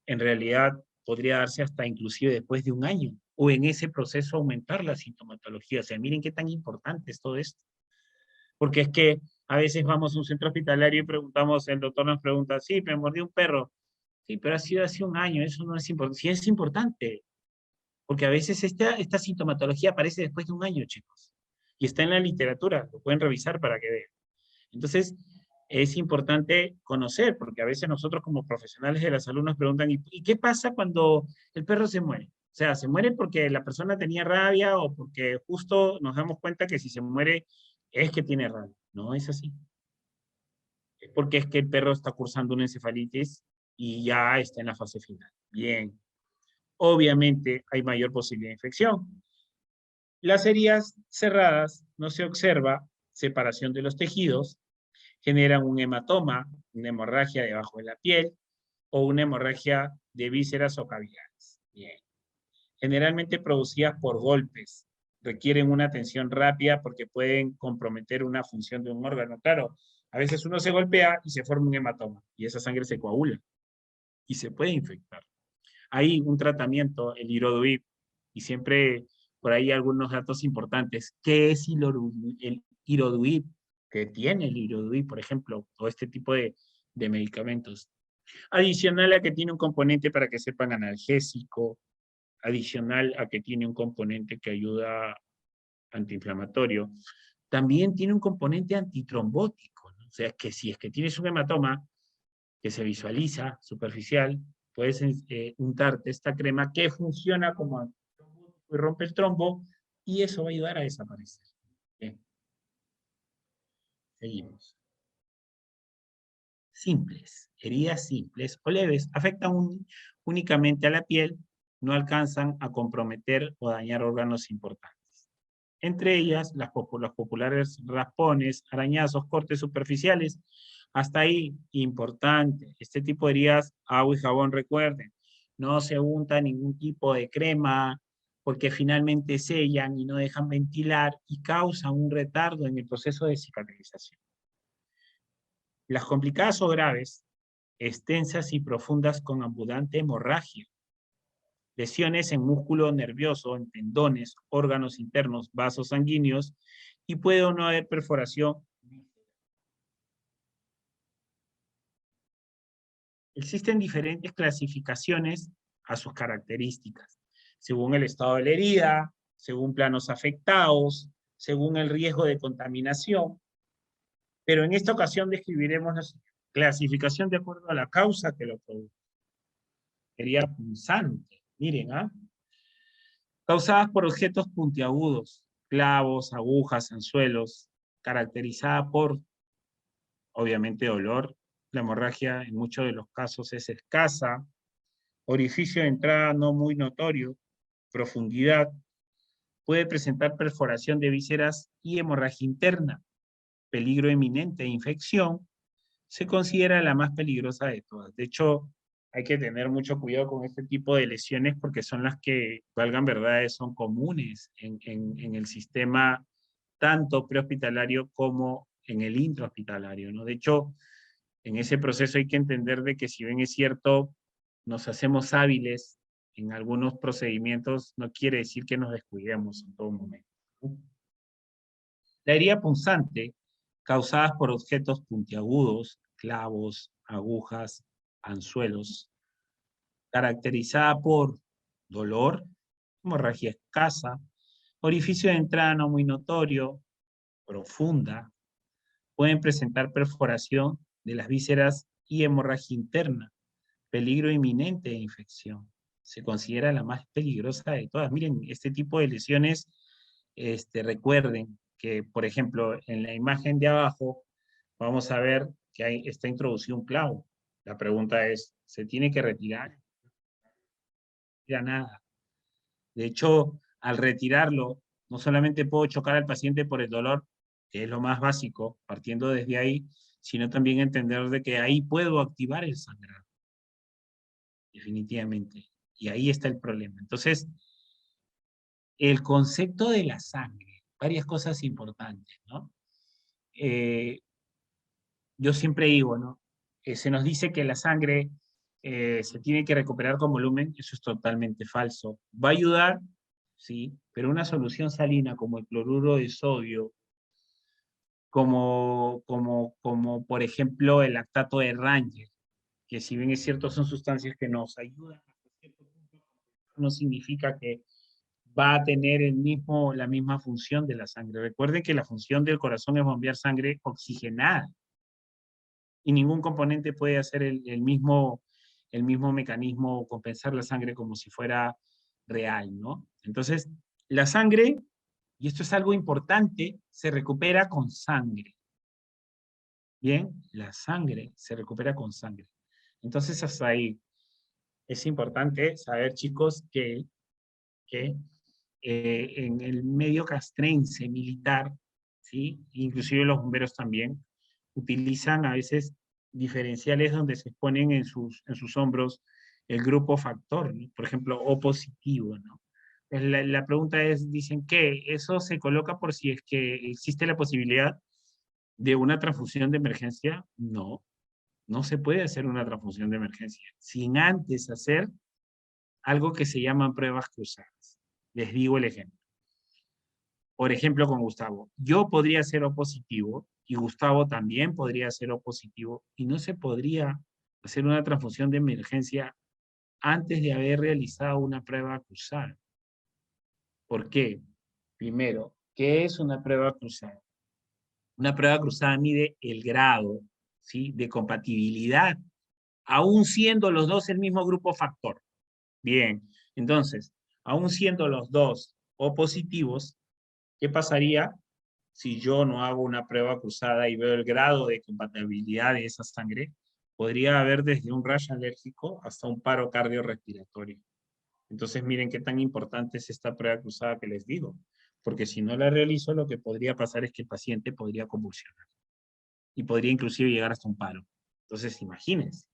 en realidad podría darse hasta inclusive después de un año, o en ese proceso aumentar la sintomatología. O sea, miren qué tan importante es todo esto. Porque es que a veces vamos a un centro hospitalario y preguntamos, el doctor nos pregunta, sí, me mordió un perro. Sí, pero ha sido hace un año, eso no es importante. Sí es importante, porque a veces esta sintomatología aparece después de un año, chicos. Y está en la literatura, lo pueden revisar para que vean. Entonces, es importante conocer, porque a veces nosotros como profesionales de la salud nos preguntan, ¿y qué pasa cuando el perro se muere? O sea, ¿se muere porque la persona tenía rabia o porque justo nos damos cuenta que si se muere es que tiene rabia? No es así. Es porque es que el perro está cursando una encefalitis y ya está en la fase final. Bien. Obviamente hay mayor posibilidad de infección. Las heridas cerradas no se observa separación de los tejidos, generan un hematoma, una hemorragia debajo de la piel o una hemorragia de vísceras o cavidades. Bien. Generalmente producidas por golpes, requieren una atención rápida porque pueden comprometer una función de un órgano. Claro, a veces uno se golpea y se forma un hematoma y esa sangre se coagula y se puede infectar. Hay un tratamiento, el Iroduib, y siempre por ahí algunos datos importantes. ¿Qué es el Iroduib? ¿Qué tiene el Iroduib, por ejemplo, o este tipo de medicamentos? Adicional a que tiene un componente, para que sepan, analgésico, adicional a que tiene un componente que ayuda antiinflamatorio, también tiene un componente antitrombótico, ¿no? O sea, que si es que tienes un hematoma que se visualiza superficial, puedes untarte esta crema que funciona como antitrombótico y rompe el trombo y eso va a ayudar a desaparecer. Bien, seguimos. Simples, heridas simples o leves, afectan únicamente a la piel, no alcanzan a comprometer o dañar órganos importantes. Entre ellas, los populares raspones, arañazos, cortes superficiales. Hasta ahí, importante, este tipo de heridas, agua y jabón, recuerden, no se unta ningún tipo de crema, porque finalmente sellan y no dejan ventilar y causan un retardo en el proceso de cicatrización. Las complicadas o graves, extensas y profundas con abundante hemorragia, lesiones en músculo nervioso, en tendones, órganos internos, vasos sanguíneos, y puede o no haber perforación. Existen diferentes clasificaciones a sus características, según el estado de la herida, según planos afectados, según el riesgo de contaminación, pero en esta ocasión describiremos la clasificación de acuerdo a la causa que lo produce. Herida punzante, miren, ¿ah? Causadas por objetos puntiagudos, clavos, agujas, anzuelos, caracterizada por, obviamente, dolor. La hemorragia en muchos de los casos es escasa, orificio de entrada no muy notorio, profundidad, puede presentar perforación de vísceras y hemorragia interna, peligro eminente de infección, se considera la más peligrosa de todas. De hecho, hay que tener mucho cuidado con este tipo de lesiones porque son las que, valgan verdades, son comunes en el sistema tanto prehospitalario como en el intrahospitalario, ¿no? De hecho, en ese proceso hay que entender de que si bien es cierto, nos hacemos hábiles en algunos procedimientos, no quiere decir que nos descuidemos en todo momento. La herida punzante, causadas por objetos puntiagudos, clavos, agujas, anzuelos, caracterizada por dolor, hemorragia escasa, orificio de entrada no muy notorio, profunda, pueden presentar perforación de las vísceras y hemorragia interna, peligro inminente de infección. Se considera la más peligrosa de todas. Miren, este tipo de lesiones, recuerden que, por ejemplo, en la imagen de abajo, vamos a ver que ahí está introducido un clavo. La pregunta es, ¿se tiene que retirar? Ya nada. De hecho, al retirarlo, no solamente puedo chocar al paciente por el dolor, que es lo más básico, partiendo desde ahí, sino también entender de que ahí puedo activar el sangrado, definitivamente. Y ahí está el problema. Entonces, el concepto de la sangre, varias cosas importantes, ¿no? Eh, yo siempre digo, ¿no? Se nos dice que la sangre se tiene que recuperar con volumen, eso es totalmente falso. Va a ayudar, sí, pero una solución salina como el cloruro de sodio, como por ejemplo el lactato de Ranger, que si bien es cierto son sustancias que nos ayudan hasta cierto punto, no significa que va a tener la misma función de la sangre. Recuerden que la función del corazón es bombear sangre oxigenada y ningún componente puede hacer el mismo mecanismo, compensar la sangre como si fuera real, ¿no? Entonces, la sangre, y esto es algo importante, se recupera con sangre. Bien, la sangre se recupera con sangre. Entonces, hasta ahí es importante saber, chicos, que en el medio castrense militar, ¿sí? Inclusive los bomberos también, utilizan a veces diferenciales donde se ponen en sus hombros el grupo factor, ¿no? Por ejemplo, O positivo, ¿no? La pregunta es, dicen que eso se coloca por si es que existe la posibilidad de una transfusión de emergencia. No, no se puede hacer una transfusión de emergencia sin antes hacer algo que se llaman pruebas cruzadas. Les digo el ejemplo. Por ejemplo, con Gustavo. Yo podría ser O positivo y Gustavo también podría ser O positivo y no se podría hacer una transfusión de emergencia antes de haber realizado una prueba cruzada. ¿Por qué? Primero, ¿qué es una prueba cruzada? Una prueba cruzada mide el grado, ¿sí?, de compatibilidad, aún siendo los dos el mismo grupo factor. Bien, entonces, aún siendo los dos O positivos, ¿qué pasaría si yo no hago una prueba cruzada y veo el grado de compatibilidad de esa sangre? Podría haber desde un rash alérgico hasta un paro cardiorrespiratorio. Entonces, miren qué tan importante es esta prueba cruzada que les digo, porque si no la realizo, lo que podría pasar es que el paciente podría convulsionar y podría inclusive llegar hasta un paro. Entonces, imagínense,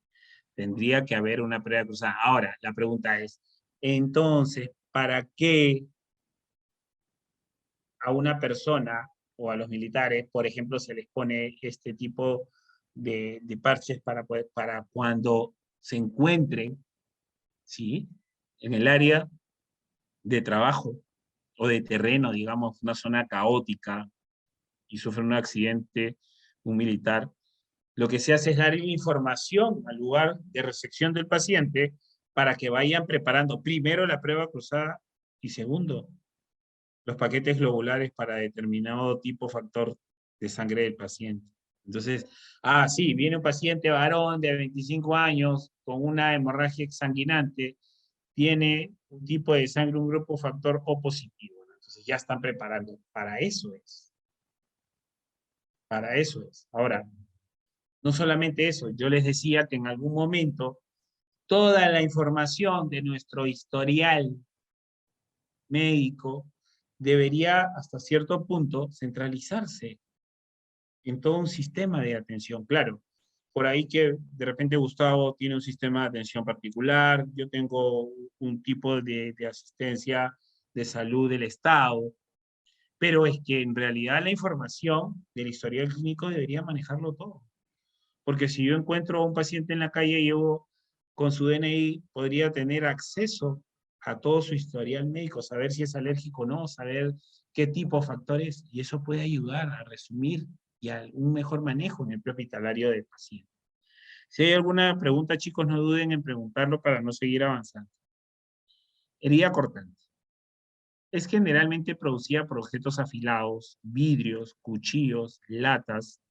tendría que haber una prueba cruzada. Ahora, la pregunta es, entonces, ¿para qué a una persona o a los militares, por ejemplo, se les pone este tipo de parches para cuando se encuentren, ¿sí?, en el área de trabajo o de terreno, digamos, una zona caótica y sufren un accidente, un militar? Lo que se hace es dar información al lugar de resección del paciente para que vayan preparando primero la prueba cruzada y segundo, los paquetes globulares para determinado tipo factor de sangre del paciente. Entonces, sí, viene un paciente varón de 25 años con una hemorragia exsanguinante, tiene un tipo de sangre, un grupo factor O positivo, ¿no? Entonces ya están preparando. Para eso es. Para eso es. Ahora, no solamente eso, yo les decía que en algún momento toda la información de nuestro historial médico debería hasta cierto punto centralizarse en todo un sistema de atención. Claro, por ahí que de repente Gustavo tiene un sistema de atención particular, yo tengo un tipo de asistencia de salud del Estado, pero es que en realidad la información del historial clínico debería manejarlo todo. Porque si yo encuentro a un paciente en la calle y yo con su DNI podría tener acceso a todo su historial médico, saber si es alérgico o no, saber qué tipo de factores, y eso puede ayudar a resumir y a un mejor manejo en el plan hospitalario del paciente. Si hay alguna pregunta, chicos, no duden en preguntarlo para no seguir avanzando. Herida cortante. Es generalmente producida por objetos afilados, vidrios, cuchillos, latas,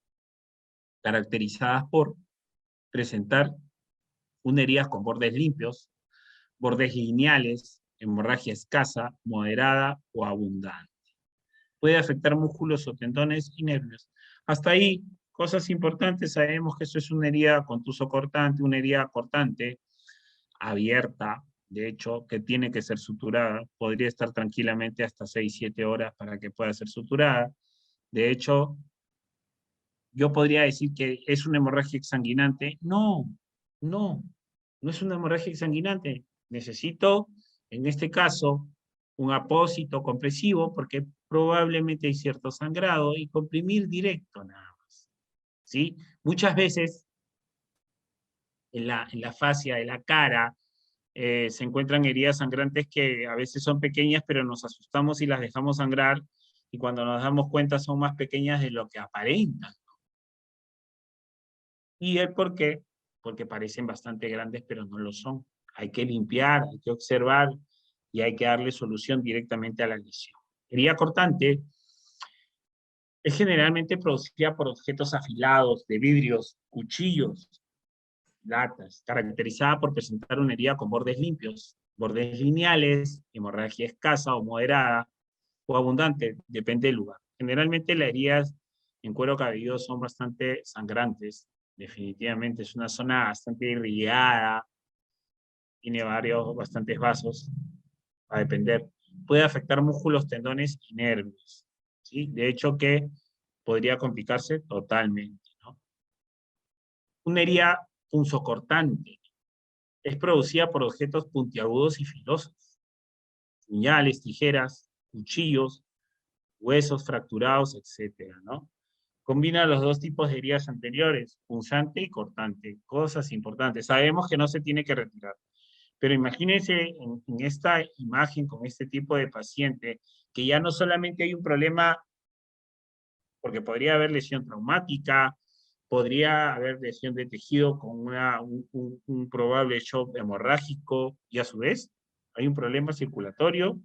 caracterizadas por presentar una herida con bordes limpios, bordes lineales, hemorragia escasa, moderada o abundante. Puede afectar músculos o tendones y nervios. Hasta ahí, cosas importantes, sabemos que esto es una herida contuso cortante, una herida cortante abierta, de hecho, que tiene que ser suturada. Podría estar tranquilamente hasta 6-7 horas para que pueda ser suturada. De hecho, yo podría decir que es una hemorragia exsanguinante. No, no, no es una hemorragia exsanguinante. Necesito, en este caso, un apósito compresivo porque probablemente hay cierto sangrado y comprimir directo nada más. ¿Sí? Muchas veces en la fascia de la cara se encuentran heridas sangrantes que a veces son pequeñas, pero nos asustamos y las dejamos sangrar y cuando nos damos cuenta son más pequeñas de lo que aparentan. ¿Y el por qué? Porque parecen bastante grandes, pero no lo son. Hay que limpiar, hay que observar y hay que darle solución directamente a la lesión. Herida cortante es generalmente producida por objetos afilados, de vidrios, cuchillos, latas, caracterizada por presentar una herida con bordes limpios, bordes lineales, hemorragia escasa o moderada, o abundante, depende del lugar. Generalmente las heridas en cuero cabelludo son bastante sangrantes, definitivamente es una zona bastante irrigada, tiene bastantes vasos, a depender. Puede afectar músculos, tendones y nervios, ¿sí? De hecho que podría complicarse totalmente, ¿no? Una herida punzocortante es producida por objetos puntiagudos y filosos, puñales, tijeras, cuchillos, huesos fracturados, etcétera, ¿no? Combina los dos tipos de heridas anteriores, punzante y cortante. Cosas importantes. Sabemos que no se tiene que retirar, pero imagínense en esta imagen con este tipo de paciente que ya no solamente hay un problema, porque podría haber lesión traumática, podría haber lesión de tejido con un probable shock hemorrágico y a su vez hay un problema circulatorio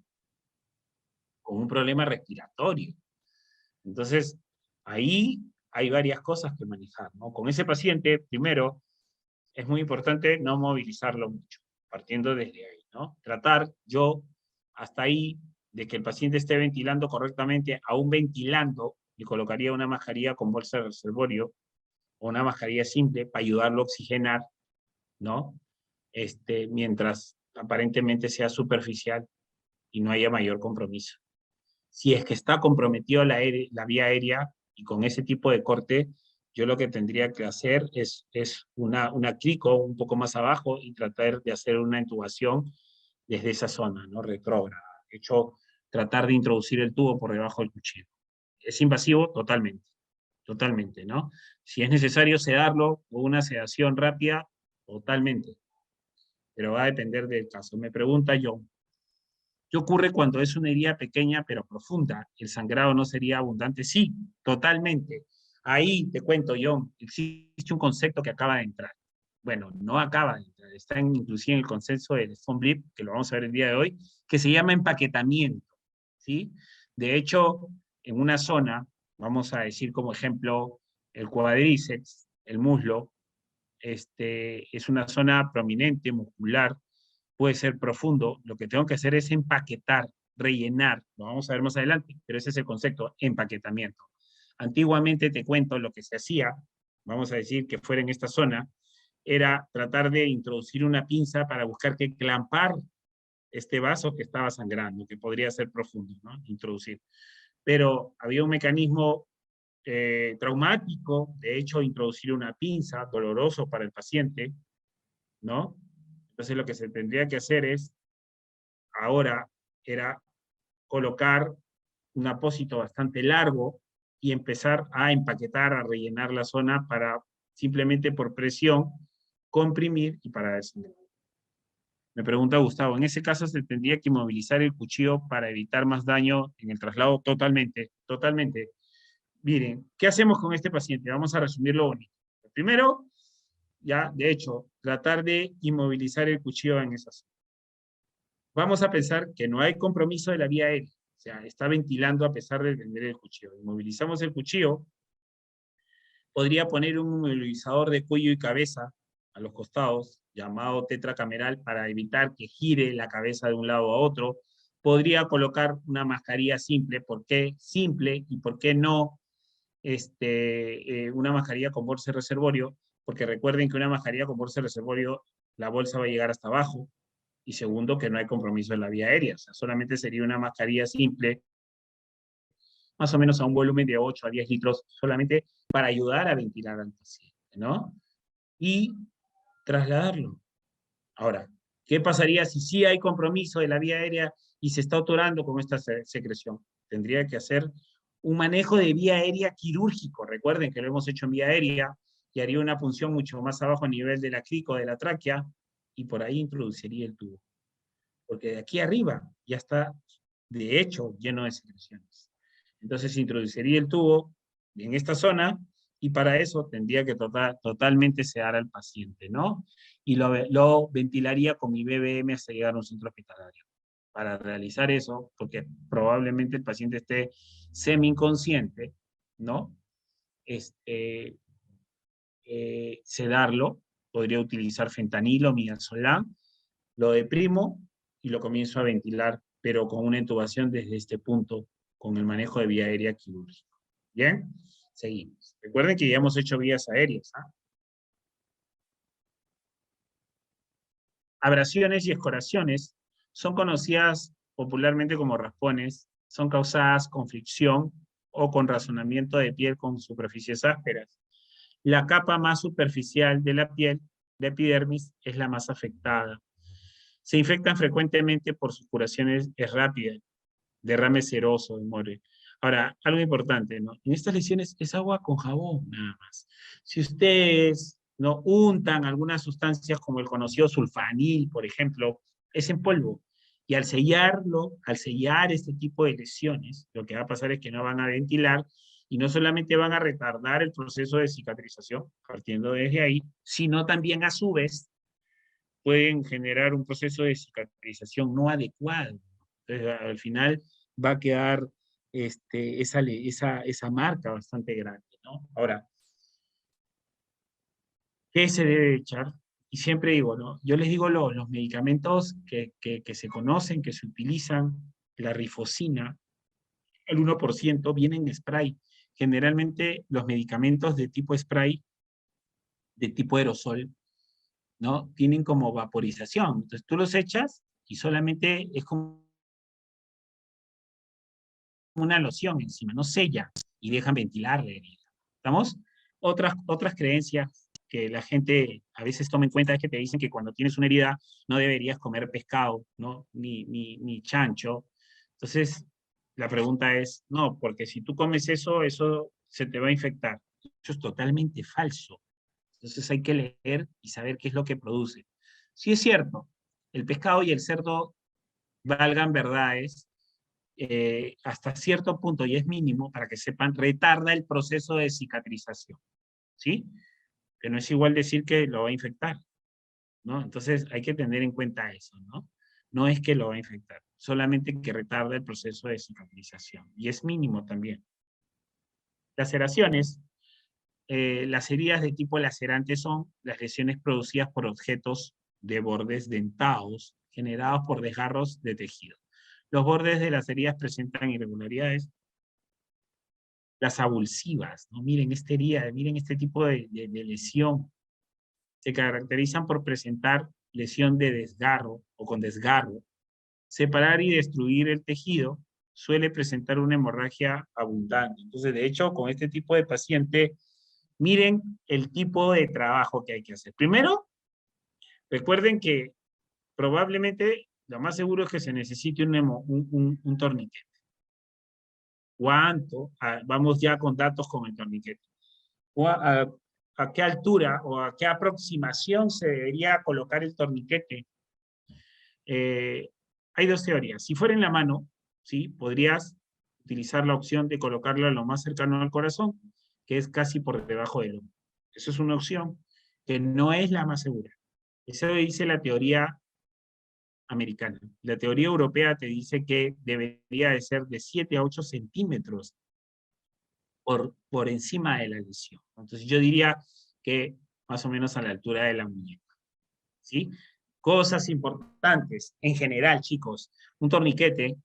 con un problema respiratorio. Entonces, ahí hay varias cosas que manejar, ¿no? Con ese paciente, primero, es muy importante no movilizarlo mucho, partiendo desde ahí, ¿no? Tratar yo, hasta ahí, de que el paciente esté ventilando correctamente, aún ventilando, le colocaría una mascarilla con bolsa de reservorio o una mascarilla simple para ayudarlo a oxigenar, ¿no? Mientras aparentemente sea superficial y no haya mayor compromiso. Si es que está comprometido la vía aérea y con ese tipo de corte, yo lo que tendría que hacer es una crico un poco más abajo y tratar de hacer una intubación desde esa zona, ¿no? Retrógrada. De hecho, tratar de introducir el tubo por debajo del cuchillo. ¿Es invasivo? Totalmente, totalmente, ¿no? Si es necesario sedarlo o una sedación rápida, totalmente. Pero va a depender del caso. Me pregunta John, ¿qué ocurre cuando es una herida pequeña pero profunda? ¿El sangrado no sería abundante? Sí, totalmente. Ahí te cuento, John, existe un concepto que acaba de entrar. Bueno, no acaba de entrar, está inclusive en el consenso del von Blip, que lo vamos a ver el día de hoy, que se llama empaquetamiento, ¿sí? De hecho, en una zona, vamos a decir como ejemplo, el cuadríceps, el muslo, es una zona prominente, muscular, puede ser profundo, lo que tengo que hacer es empaquetar, rellenar, lo vamos a ver más adelante, pero ese es el concepto, empaquetamiento. Antiguamente te cuento lo que se hacía, vamos a decir que fuera en esta zona, era tratar de introducir una pinza para buscar que clampar este vaso que estaba sangrando, que podría ser profundo, ¿no? Introducir. Pero había un mecanismo traumático, de hecho, introducir una pinza, doloroso para el paciente, ¿no? Entonces lo que se tendría que hacer es, ahora, era colocar un apósito bastante largo y empezar a empaquetar, a rellenar la zona para simplemente por presión comprimir y para descender. Me pregunta Gustavo, en ese caso se tendría que inmovilizar el cuchillo para evitar más daño en el traslado totalmente, totalmente. Miren, ¿qué hacemos con este paciente? Vamos a resumirlo bonito. Primero, ya, de hecho, tratar de inmovilizar el cuchillo en esa zona. Vamos a pensar que no hay compromiso de la vía aérea, o sea, está ventilando a pesar de tender el cuchillo. Inmovilizamos el cuchillo, podría poner un inmovilizador de cuello y cabeza a los costados, llamado tetracameral, para evitar que gire la cabeza de un lado a otro. Podría colocar una mascarilla simple, ¿por qué simple y por qué no una mascarilla con bolsa de reservorio? Porque recuerden que una mascarilla con bolsa de reservorio, la bolsa va a llegar hasta abajo, y segundo, que no hay compromiso en la vía aérea, o sea, solamente sería una mascarilla simple, más o menos a un volumen de 8 a 10 litros, solamente para ayudar a ventilar al paciente, ¿no? Y trasladarlo. Ahora, ¿qué pasaría si sí hay compromiso de la vía aérea y se está atorando con esta secreción? Tendría que hacer un manejo de vía aérea quirúrgico. Recuerden que lo hemos hecho en vía aérea y haría una punción mucho más abajo a nivel de la crico, de la tráquea, y por ahí introduciría el tubo. Porque de aquí arriba ya está, de hecho, lleno de secreciones. Entonces introduciría el tubo en esta zona y para eso tendría que totalmente sedar al paciente, ¿no? Y lo ventilaría con mi BBM hasta llegar a un centro hospitalario. Para realizar eso, porque probablemente el paciente esté semi-inconsciente, ¿no? Sedarlo, podría utilizar fentanilo, midazolam, lo deprimo y lo comienzo a ventilar, pero con una intubación desde este punto, con el manejo de vía aérea quirúrgica. ¿Bien? Seguimos. Recuerden que ya hemos hecho vías aéreas. ¿Ah? Abrasiones y escoraciones son conocidas popularmente como raspones, son causadas con fricción o con razonamiento de piel con superficies ásperas. La capa más superficial de la piel, de epidermis, es la más afectada. Se infectan frecuentemente por supuraciones rápidas, derrame seroso de more. Ahora, algo importante, ¿no? En estas lesiones es agua con jabón, nada más. Si ustedes no untan algunas sustancias como el conocido sulfanil, por ejemplo, es en polvo. Y al sellarlo, al sellar este tipo de lesiones, lo que va a pasar es que no van a ventilar y no solamente van a retardar el proceso de cicatrización, partiendo desde ahí, sino también a su vez pueden generar un proceso de cicatrización no adecuado. Entonces, al final va a quedar esa marca bastante grande, ¿no? Ahora, ¿qué se debe echar? Y siempre digo, ¿no? Yo les digo los medicamentos que se conocen, que se utilizan, la rifocina, el 1% vienen en spray. Generalmente los medicamentos de tipo spray, de tipo aerosol, ¿no? Tienen como vaporización. Entonces tú los echas y solamente es como una loción encima, no sella y dejan ventilar la herida. ¿Estamos? Otras creencias que la gente a veces toma en cuenta es que te dicen que cuando tienes una herida no deberías comer pescado, ¿no? Ni chancho. Entonces, la pregunta es, no, porque si tú comes eso, eso se te va a infectar. Eso es totalmente falso. Entonces hay que leer y saber qué es lo que produce. Sí es cierto, el pescado y el cerdo valgan verdades, hasta cierto punto, y es mínimo, para que sepan, retarda el proceso de cicatrización, ¿sí? Que no es igual decir que lo va a infectar, ¿no? Entonces hay que tener en cuenta eso, ¿no? No es que lo va a infectar, solamente que retarda el proceso de cicatrización, y es mínimo también. Laceraciones. Las heridas de tipo lacerante son las lesiones producidas por objetos de bordes dentados generados por desgarros de tejido. Los bordes de las heridas presentan irregularidades. Las abulsivas, ¿no? Miren esta herida, miren este tipo de lesión. se caracterizan por presentar lesión de desgarro o con desgarro. Separar y destruir el tejido suele presentar una hemorragia abundante. Entonces, de hecho, con este tipo de paciente, miren el tipo de trabajo que hay que hacer. Primero, recuerden que probablemente lo más seguro es que se necesite un torniquete. ¿Cuánto? Vamos ya con datos con el torniquete. ¿A qué altura o a qué aproximación se debería colocar el torniquete? Hay dos teorías. Si fuera en la mano, ¿sí? Podrías utilizar la opción de colocarlo lo más cercano al corazón, que es casi por debajo del hombro. Eso es una opción que no es la más segura. Eso dice la teoría americana. La teoría europea te dice que debería de ser de 7 a 8 centímetros por encima de la lesión. Entonces yo diría que más o menos a la altura de la muñeca. ¿Sí? Cosas importantes. En general, chicos, un torniquete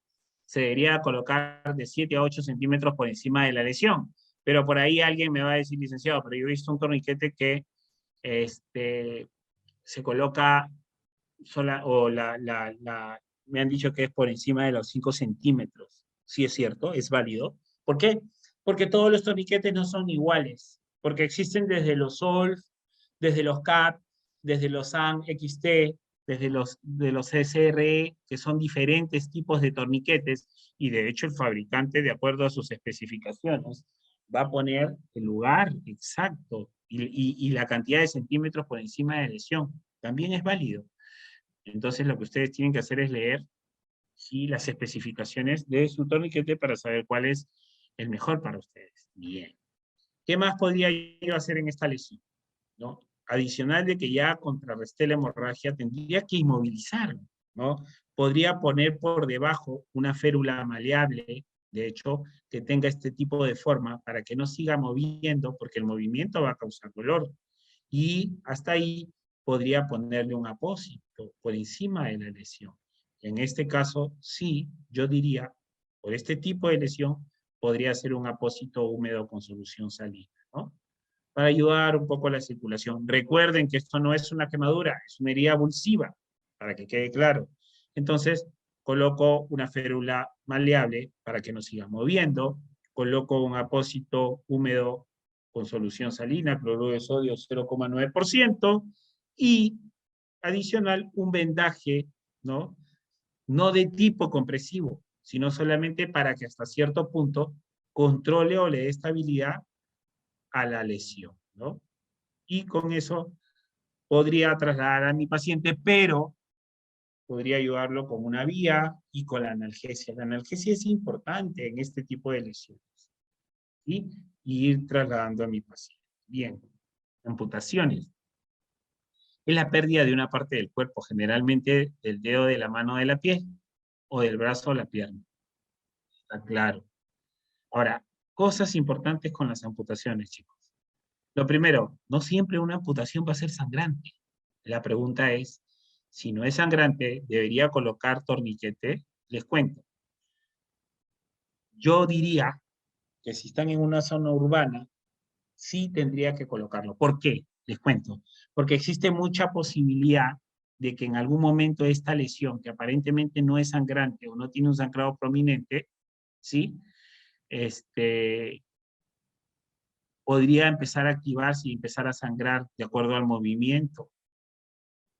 se debería colocar de 7 a 8 centímetros por encima de la lesión. Pero por ahí alguien me va a decir, licenciado, pero yo he visto un torniquete que se coloca me han dicho que es por encima de los 5 centímetros. Sí es cierto, es válido. ¿Por qué? Porque todos los torniquetes no son iguales. Porque existen desde los SOLF, desde los CAT, desde los SAM XT, desde los SRE, que son diferentes tipos de torniquetes, y de hecho el fabricante, de acuerdo a sus especificaciones, va a poner el lugar exacto y la cantidad de centímetros por encima de la lesión. También es válido. Entonces lo que ustedes tienen que hacer es leer ¿sí? las especificaciones de su torniquete para saber cuál es el mejor para ustedes. Bien. ¿Qué más podría yo hacer en esta lesión? ¿No? Adicional de que ya contrarresté la hemorragia, tendría que inmovilizarlo, ¿no? Podría poner por debajo una férula maleable, de hecho, que tenga este tipo de forma para que no siga moviendo, porque el movimiento va a causar dolor. Y hasta ahí podría ponerle un apósito por encima de la lesión. En este caso, sí, yo diría, por este tipo de lesión, podría ser un apósito húmedo con solución salina, ¿no? Para ayudar un poco a la circulación. Recuerden que esto no es una quemadura, es una herida avulsiva, para que quede claro. Entonces, coloco una férula maleable para que no siga moviendo, coloco un apósito húmedo con solución salina, cloruro de sodio 0,9%, y adicional un vendaje, ¿no? No de tipo compresivo, sino solamente para que hasta cierto punto controle o le dé estabilidad a la lesión, ¿no? Y con eso podría trasladar a mi paciente, pero podría ayudarlo con una vía y con la analgesia. La analgesia es importante en este tipo de lesiones, ¿sí? Y ir trasladando a mi paciente. Bien, amputaciones. Es la pérdida de una parte del cuerpo, generalmente del dedo de la mano de la piel o del brazo o la pierna. Está claro. Ahora, cosas importantes con las amputaciones, chicos. Lo primero, no siempre una amputación va a ser sangrante. La pregunta es, si no es sangrante, ¿debería colocar torniquete? Les cuento. Yo diría que si están en una zona urbana, sí tendría que colocarlo. ¿Por qué? Les cuento. Porque existe mucha posibilidad de que en algún momento esta lesión, que aparentemente no es sangrante o no tiene un sangrado prominente, ¿sí? Podría empezar a activarse y empezar a sangrar de acuerdo al movimiento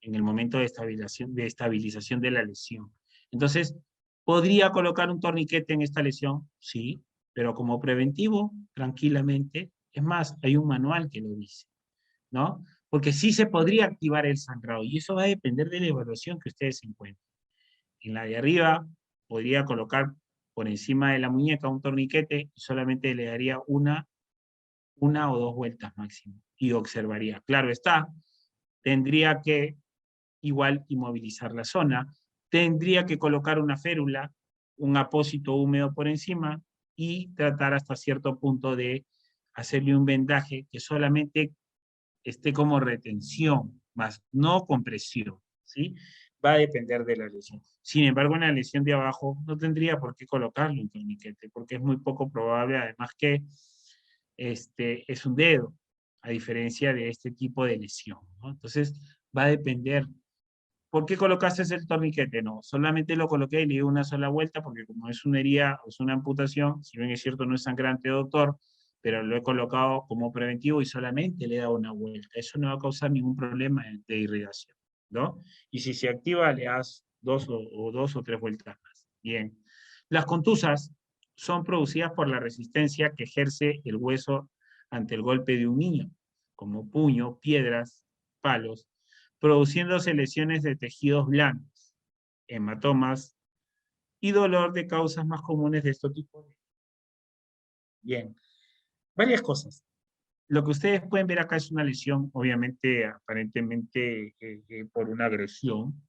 en el momento de estabilización de la lesión. Entonces, ¿podría colocar un torniquete en esta lesión? Sí, pero como preventivo, tranquilamente. Es más, hay un manual que lo dice, ¿no? Porque sí se podría activar el sangrado y eso va a depender de la evaluación que ustedes encuentren. En la de arriba, podría colocar por encima de la muñeca un torniquete y solamente le daría una o dos vueltas máximo y observaría. Claro está, tendría que igual inmovilizar la zona, tendría que colocar una férula, un apósito húmedo por encima y tratar hasta cierto punto de hacerle un vendaje que solamente esté como retención, más no compresión, ¿sí? Va a depender de la lesión. Sin embargo, en la lesión de abajo no tendría por qué colocarle un torniquete, porque es muy poco probable, además que es un dedo. a diferencia de este tipo de lesión, ¿no? Entonces, va a depender. ¿Por qué colocaste el torniquete? No, solamente lo coloqué y le di una sola vuelta, porque como es una herida, es una amputación, si bien es cierto no es sangrante, doctor, pero lo he colocado como preventivo y solamente le he dado una vuelta. Eso no va a causar ningún problema de irrigación, ¿no? Y si se activa, le das dos o tres vueltas más. Bien. Las contusas son producidas por la resistencia que ejerce el hueso ante el golpe de un niño, como puño, piedras, palos, produciéndose lesiones de tejidos blandos, hematomas y dolor de causas más comunes de estos tipos. Bien, varias cosas. Lo que ustedes pueden ver acá es una lesión, obviamente, aparentemente por una agresión.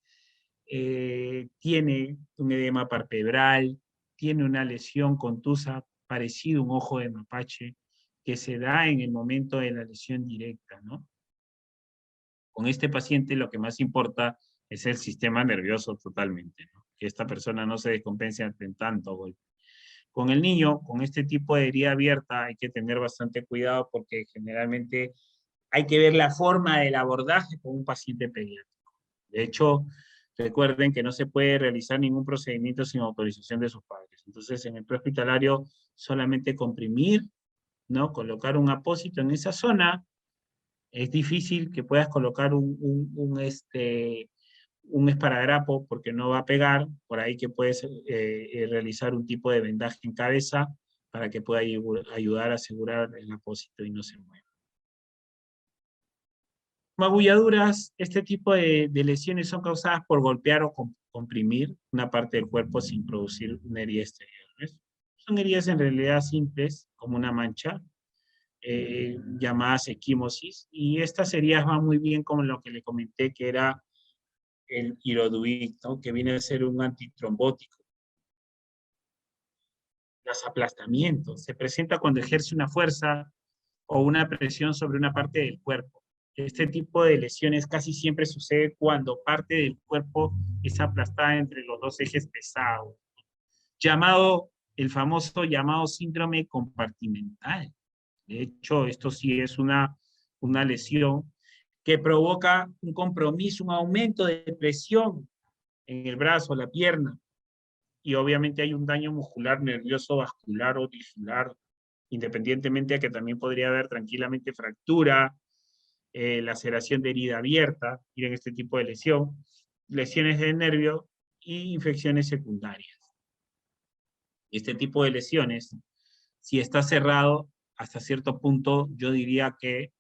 Tiene un edema palpebral, tiene una lesión contusa parecido a un ojo de mapache, que se da en el momento de la lesión directa, ¿no? Con este paciente lo que más importa es el sistema nervioso totalmente, ¿no? Que esta persona no se descompense ante tanto golpe. Con el niño, con este tipo de herida abierta, hay que tener bastante cuidado porque generalmente hay que ver la forma del abordaje con un paciente pediátrico. De hecho, recuerden que no se puede realizar ningún procedimiento sin autorización de sus padres. Entonces, en el prehospitalario, solamente comprimir, ¿no? Colocar un apósito en esa zona. Es difícil que puedas colocar un esparadrapo porque no va a pegar, por ahí que puedes realizar un tipo de vendaje en cabeza para que pueda ayudar a asegurar el apósito y no se mueva. Magulladuras, este tipo de lesiones son causadas por golpear o comprimir una parte del cuerpo sin producir una herida exterior, ¿ves? Son heridas en realidad simples, como una mancha, llamadas equimosis, y estas heridas van muy bien con lo que le comenté, que era el Iroduic, ¿no? Que viene a ser un antitrombótico. Los aplastamientos, se presenta cuando ejerce una fuerza o una presión sobre una parte del cuerpo. Este tipo de lesiones casi siempre sucede cuando parte del cuerpo es aplastada entre los dos ejes pesados, llamado, el famoso llamado síndrome compartimental. De hecho, esto sí es una lesión que provoca un compromiso, un aumento de presión en el brazo, la pierna, y obviamente hay un daño muscular, nervioso, vascular o tisular, independientemente de que también podría haber tranquilamente fractura, laceración de herida abierta, miren este tipo de lesión, lesiones de nervio y infecciones secundarias. Este tipo de lesiones, si está cerrado, hasta cierto punto yo diría que,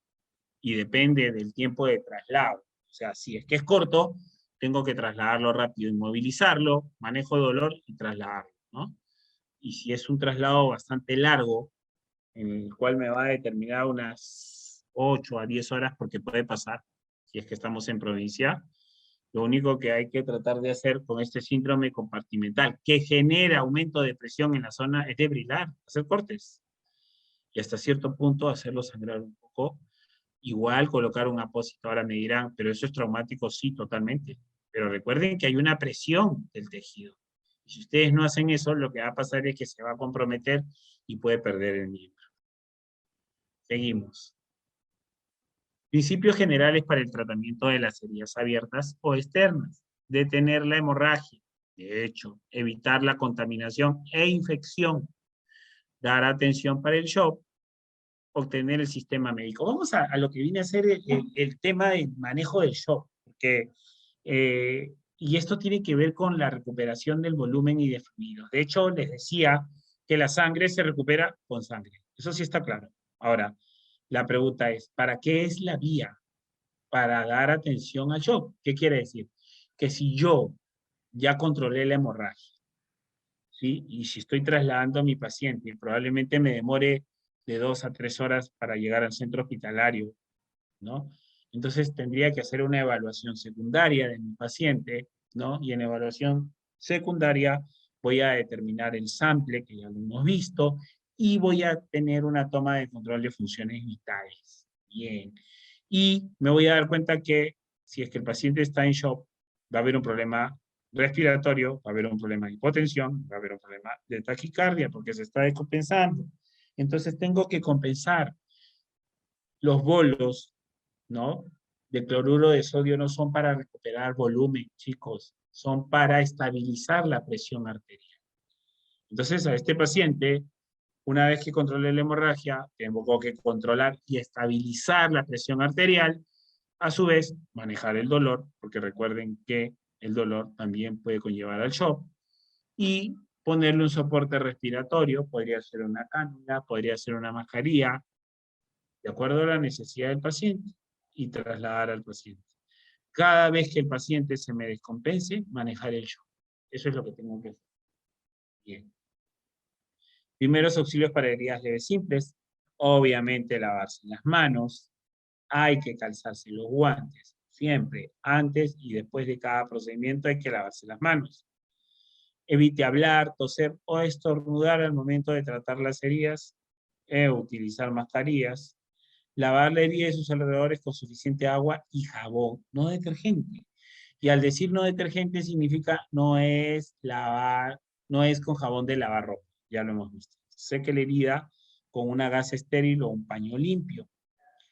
y depende del tiempo de traslado, o sea, si es que es corto, tengo que trasladarlo rápido, inmovilizarlo, manejo de dolor y trasladarlo, ¿no? Y si es un traslado bastante largo, en el cual me va a determinar unas 8 a 10 horas, porque puede pasar, si es que estamos en provincia, lo único que hay que tratar de hacer con este síndrome compartimental, que genera aumento de presión en la zona, es debrilar, hacer cortes. Y hasta cierto punto hacerlo sangrar un poco. Igual colocar un apósito, ahora me dirán, pero eso es traumático, sí, totalmente. Pero recuerden que hay una presión del tejido. Y si ustedes no hacen eso, lo que va a pasar es que se va a comprometer y puede perder el miembro. Seguimos. Principios generales para el tratamiento de las heridas abiertas o externas. Detener la hemorragia. De hecho, evitar la contaminación e infección. Dar atención para el shock. Obtener el sistema médico. Vamos a lo que viene a ser el tema del manejo del shock, porque, y esto tiene que ver con la recuperación del volumen y de fluidos. De hecho, les decía que la sangre se recupera con sangre. Eso sí está claro. Ahora, la pregunta es, ¿para qué es la vía? Para dar atención al shock. ¿Qué quiere decir? Que si yo ya controlé la hemorragia, ¿sí? Y si estoy trasladando a mi paciente, probablemente me demore de 2 a 3 horas para llegar al centro hospitalario, ¿no? Entonces tendría que hacer una evaluación secundaria de mi paciente, ¿no? Y en evaluación secundaria voy a determinar el sample, que ya lo hemos visto, y voy a tener una toma de control de funciones vitales. Bien. Y me voy a dar cuenta que si es que el paciente está en shock, va a haber un problema respiratorio, va a haber un problema de hipotensión, va a haber un problema de taquicardia porque se está descompensando. Entonces tengo que compensar. Los bolos, ¿no?, de cloruro de sodio no son para recuperar volumen, chicos, son para estabilizar la presión arterial. Entonces, a este paciente, una vez que controlé la hemorragia, tengo que controlar y estabilizar la presión arterial, a su vez, manejar el dolor, porque recuerden que el dolor también puede conllevar al shock, y ponerle un soporte respiratorio, podría ser una cánula, podría ser una mascarilla, de acuerdo a la necesidad del paciente, y trasladar al paciente. Cada vez que el paciente se me descompense, manejar el shock. Eso es lo que tengo que hacer. Bien. Primeros auxilios para heridas leves simples. Obviamente lavarse las manos. Hay que calzarse los guantes. Siempre, antes y después de cada procedimiento hay que lavarse las manos. Evite hablar, toser o estornudar al momento de tratar las heridas. Utilizar mascarillas. Lavar la herida y sus alrededores con suficiente agua y jabón, no detergente. Y al decir no detergente significa no es lavar, no es con jabón de lavar ropa, ya lo hemos visto. Seque la herida con una gasa estéril o un paño limpio.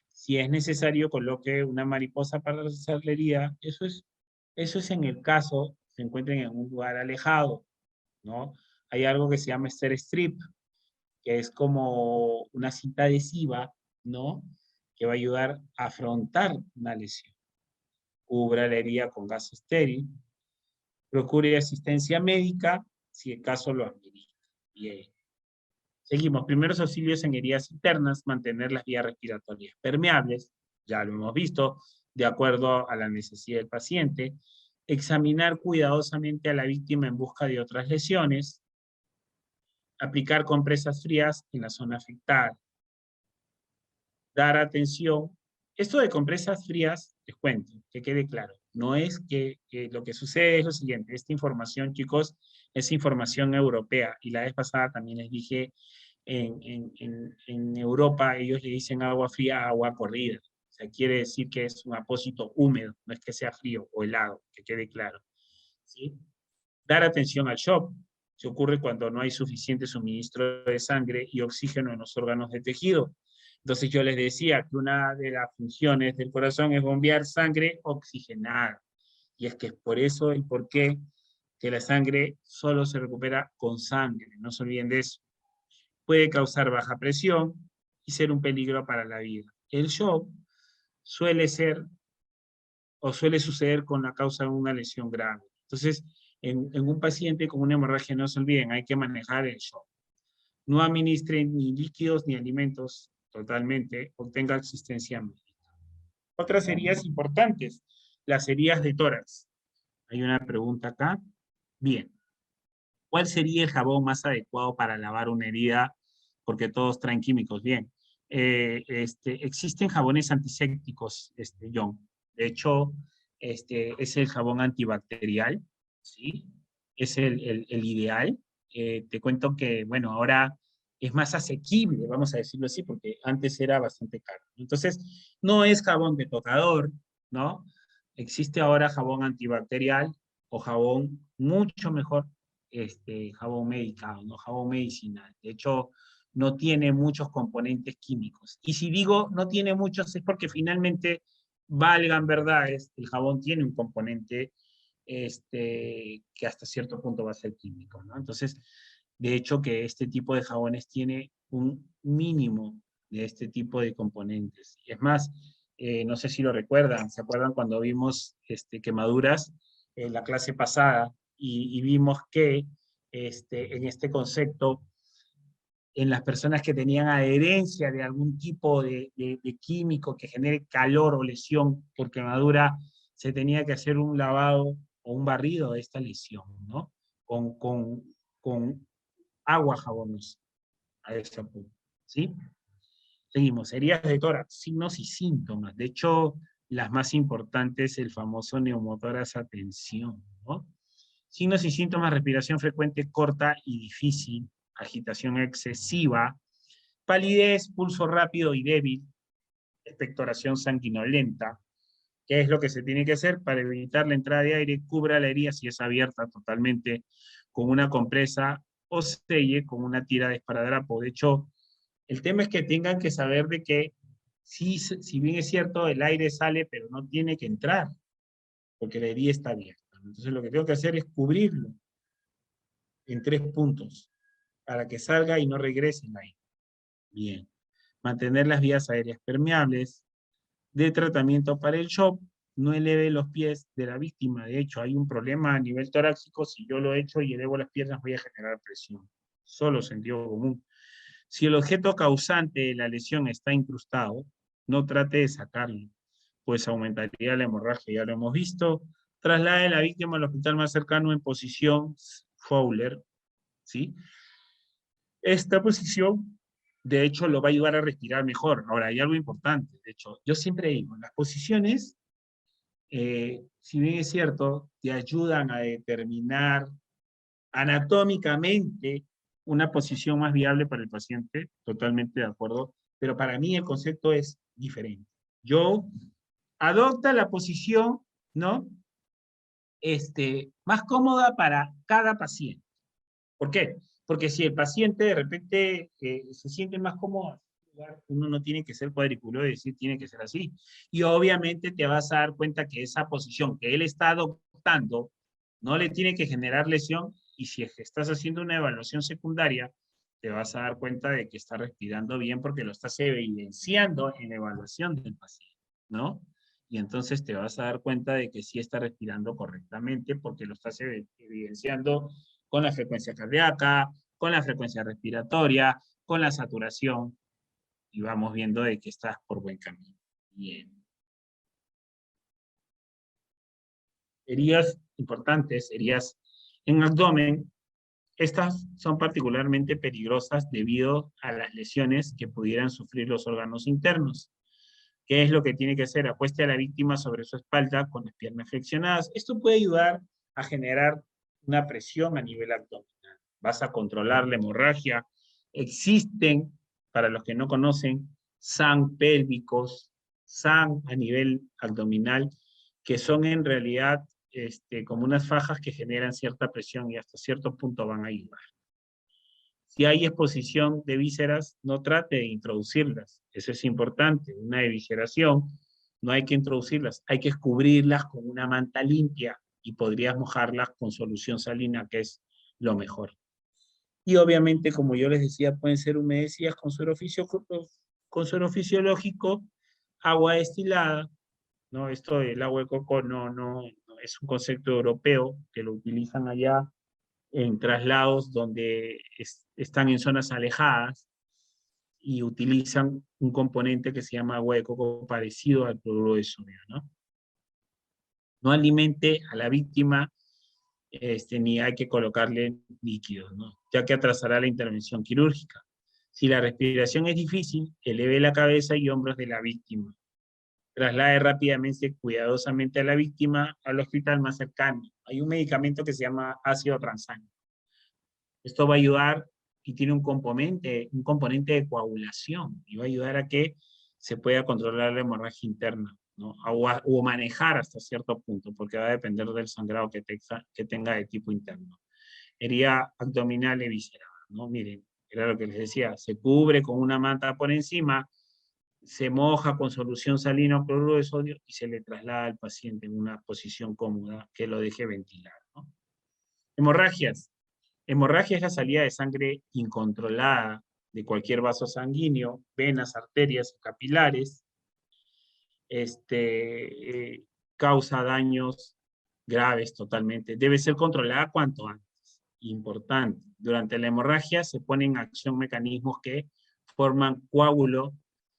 Si es necesario, coloque una mariposa para realizar la herida. Eso es en el caso se encuentren en un lugar alejado, ¿no? Hay algo que se llama strip, que es como una cinta adhesiva, ¿no?, que va a ayudar a afrontar una lesión. Cubra la herida con gas estéril. Procure asistencia médica si el caso lo amerita. Bien. Seguimos. Primeros auxilios en heridas internas, mantener las vías respiratorias permeables, ya lo hemos visto, de acuerdo a la necesidad del paciente. Examinar cuidadosamente a la víctima en busca de otras lesiones. Aplicar compresas frías en la zona afectada. Dar atención. Esto de compresas frías, les cuento, que quede claro. No es que lo que sucede es lo siguiente. Esta información, chicos, es información europea. Y la vez pasada también les dije, en Europa ellos le dicen agua fría a agua corrida. O sea, quiere decir que es un apósito húmedo, no es que sea frío o helado, que quede claro. ¿Sí? Dar atención al shock. Se ocurre cuando no hay suficiente suministro de sangre y oxígeno en los órganos de tejido. Entonces yo les decía que una de las funciones del corazón es bombear sangre oxigenada. Y es que es por eso el porqué que la sangre solo se recupera con sangre. No se olviden de eso. Puede causar baja presión y ser un peligro para la vida. El shock suele ser o suele suceder con la causa de una lesión grave. Entonces, en un paciente con una hemorragia, no se olviden, hay que manejar el shock. No administren ni líquidos ni alimentos totalmente, obtenga asistencia médica. Otras heridas importantes, las heridas de tórax. Hay una pregunta acá. Bien. ¿Cuál sería el jabón más adecuado para lavar una herida? Porque todos traen químicos. Bien. Existen jabones antisépticos, John. De hecho, es el jabón antibacterial, ¿sí? Es el ideal. Te cuento que, bueno, ahora es más asequible, vamos a decirlo así, porque antes era bastante caro. Entonces, no es jabón de tocador, ¿no? Existe ahora jabón antibacterial o jabón mucho mejor, jabón medicado, ¿no? Jabón medicinal. De hecho, no tiene muchos componentes químicos. Y si digo no tiene muchos es porque finalmente, valgan verdades, el jabón tiene un componente que hasta cierto punto va a ser químico, ¿no? Entonces, de hecho que este tipo de jabones tiene un mínimo de este tipo de componentes. Y es más, no sé si lo recuerdan, ¿se acuerdan cuando vimos quemaduras en la clase pasada y vimos que en este concepto en las personas que tenían adherencia de algún tipo de químico que genere calor o lesión por quemadura, se tenía que hacer un lavado o un barrido de esta lesión, ¿no? Con agua jabonosa a ese punto, ¿sí? Seguimos, heridas de tórax, signos y síntomas. De hecho, las más importantes, el famoso neumotórax a tensión, ¿no? Signos y síntomas, respiración frecuente, corta y difícil, agitación excesiva, palidez, pulso rápido y débil, expectoración sanguinolenta. ¿Qué es lo que se tiene que hacer para evitar la entrada de aire? Cubra la herida si es abierta totalmente con una compresa o selle con una tira de esparadrapo. De hecho, el tema es que tengan que saber de que Sí, si bien es cierto, el aire sale, pero no tiene que entrar, porque la herida está abierta. Entonces lo que tengo que hacer es cubrirlo en 3 puntos, para que salga y no regrese el aire. Bien. Mantener las vías aéreas permeables. De tratamiento para el shock, no eleve los pies de la víctima. De hecho, hay un problema a nivel torácico. Si yo lo echo y elevo las piernas, voy a generar presión. Solo sentido común. Si el objeto causante de la lesión está incrustado, no trate de sacarlo, pues aumentaría la hemorragia. Ya lo hemos visto. Traslade a la víctima al hospital más cercano en posición Fowler, ¿sí? Esta posición, de hecho, lo va a ayudar a respirar mejor. Ahora, hay algo importante. De hecho, yo siempre digo, las posiciones, si bien es cierto, te ayudan a determinar anatómicamente una posición más viable para el paciente, totalmente de acuerdo, pero para mí el concepto es diferente. Yo adopta la posición, ¿no? Más cómoda para cada paciente. ¿Por qué? Porque si el paciente de repente se siente más cómodo, uno no tiene que ser cuadriculado y decir tiene que ser así. Y obviamente te vas a dar cuenta que esa posición que él está adoptando no le tiene que generar lesión, y si es que estás haciendo una evaluación secundaria, te vas a dar cuenta de que está respirando bien porque lo estás evidenciando en la evaluación del paciente, ¿no? Y entonces te vas a dar cuenta de que sí está respirando correctamente porque lo estás evidenciando con la frecuencia cardíaca, con la frecuencia respiratoria, con la saturación, y vamos viendo de que estás por buen camino. Bien. Heridas importantes, heridas en abdomen. Estas son particularmente peligrosas debido a las lesiones que pudieran sufrir los órganos internos. ¿Qué es lo que tiene que hacer? Acueste a la víctima sobre su espalda con las piernas flexionadas. Esto puede ayudar a generar una presión a nivel abdominal. Vas a controlar la hemorragia. Existen, para los que no conocen, SAN pélvicos, SAN a nivel abdominal, que son en realidad como unas fajas que generan cierta presión y hasta cierto punto van a ayudar. Si hay exposición de vísceras, no trate de introducirlas. Eso es importante. Una evisceración, no hay que introducirlas, hay que cubrirlas con una manta limpia y podrías mojarlas con solución salina, que es lo mejor. Y obviamente, como yo les decía, pueden ser humedecidas con suero fisiológico, agua destilada, ¿no? Esto del agua de coco no es un concepto europeo que lo utilizan allá en traslados donde están en zonas alejadas y utilizan un componente que se llama agua de coco parecido al cloruro de sodio, ¿no? No alimente a la víctima ni hay que colocarle líquidos, ¿no? Ya que atrasará la intervención quirúrgica. Si la respiración es difícil, eleve la cabeza y hombros de la víctima. Traslade rápidamente, cuidadosamente a la víctima al hospital más cercano. Hay un medicamento que se llama ácido transánico. Esto va a ayudar y tiene un componente de coagulación y va a ayudar a que se pueda controlar la hemorragia interna, ¿no? O manejar hasta cierto punto, porque va a depender del sangrado que tenga de tipo interno. Herida abdominal y visceral, ¿no? Miren, era lo que les decía, se cubre con una manta por encima, se moja con solución salina o cloruro de sodio y se le traslada al paciente en una posición cómoda que lo deje ventilar, ¿no? Hemorragias. Hemorragia es la salida de sangre incontrolada de cualquier vaso sanguíneo, venas, arterias, capilares. Causa daños graves totalmente. Debe ser controlada cuanto antes. Importante. Durante la hemorragia se ponen en acción mecanismos que forman coágulo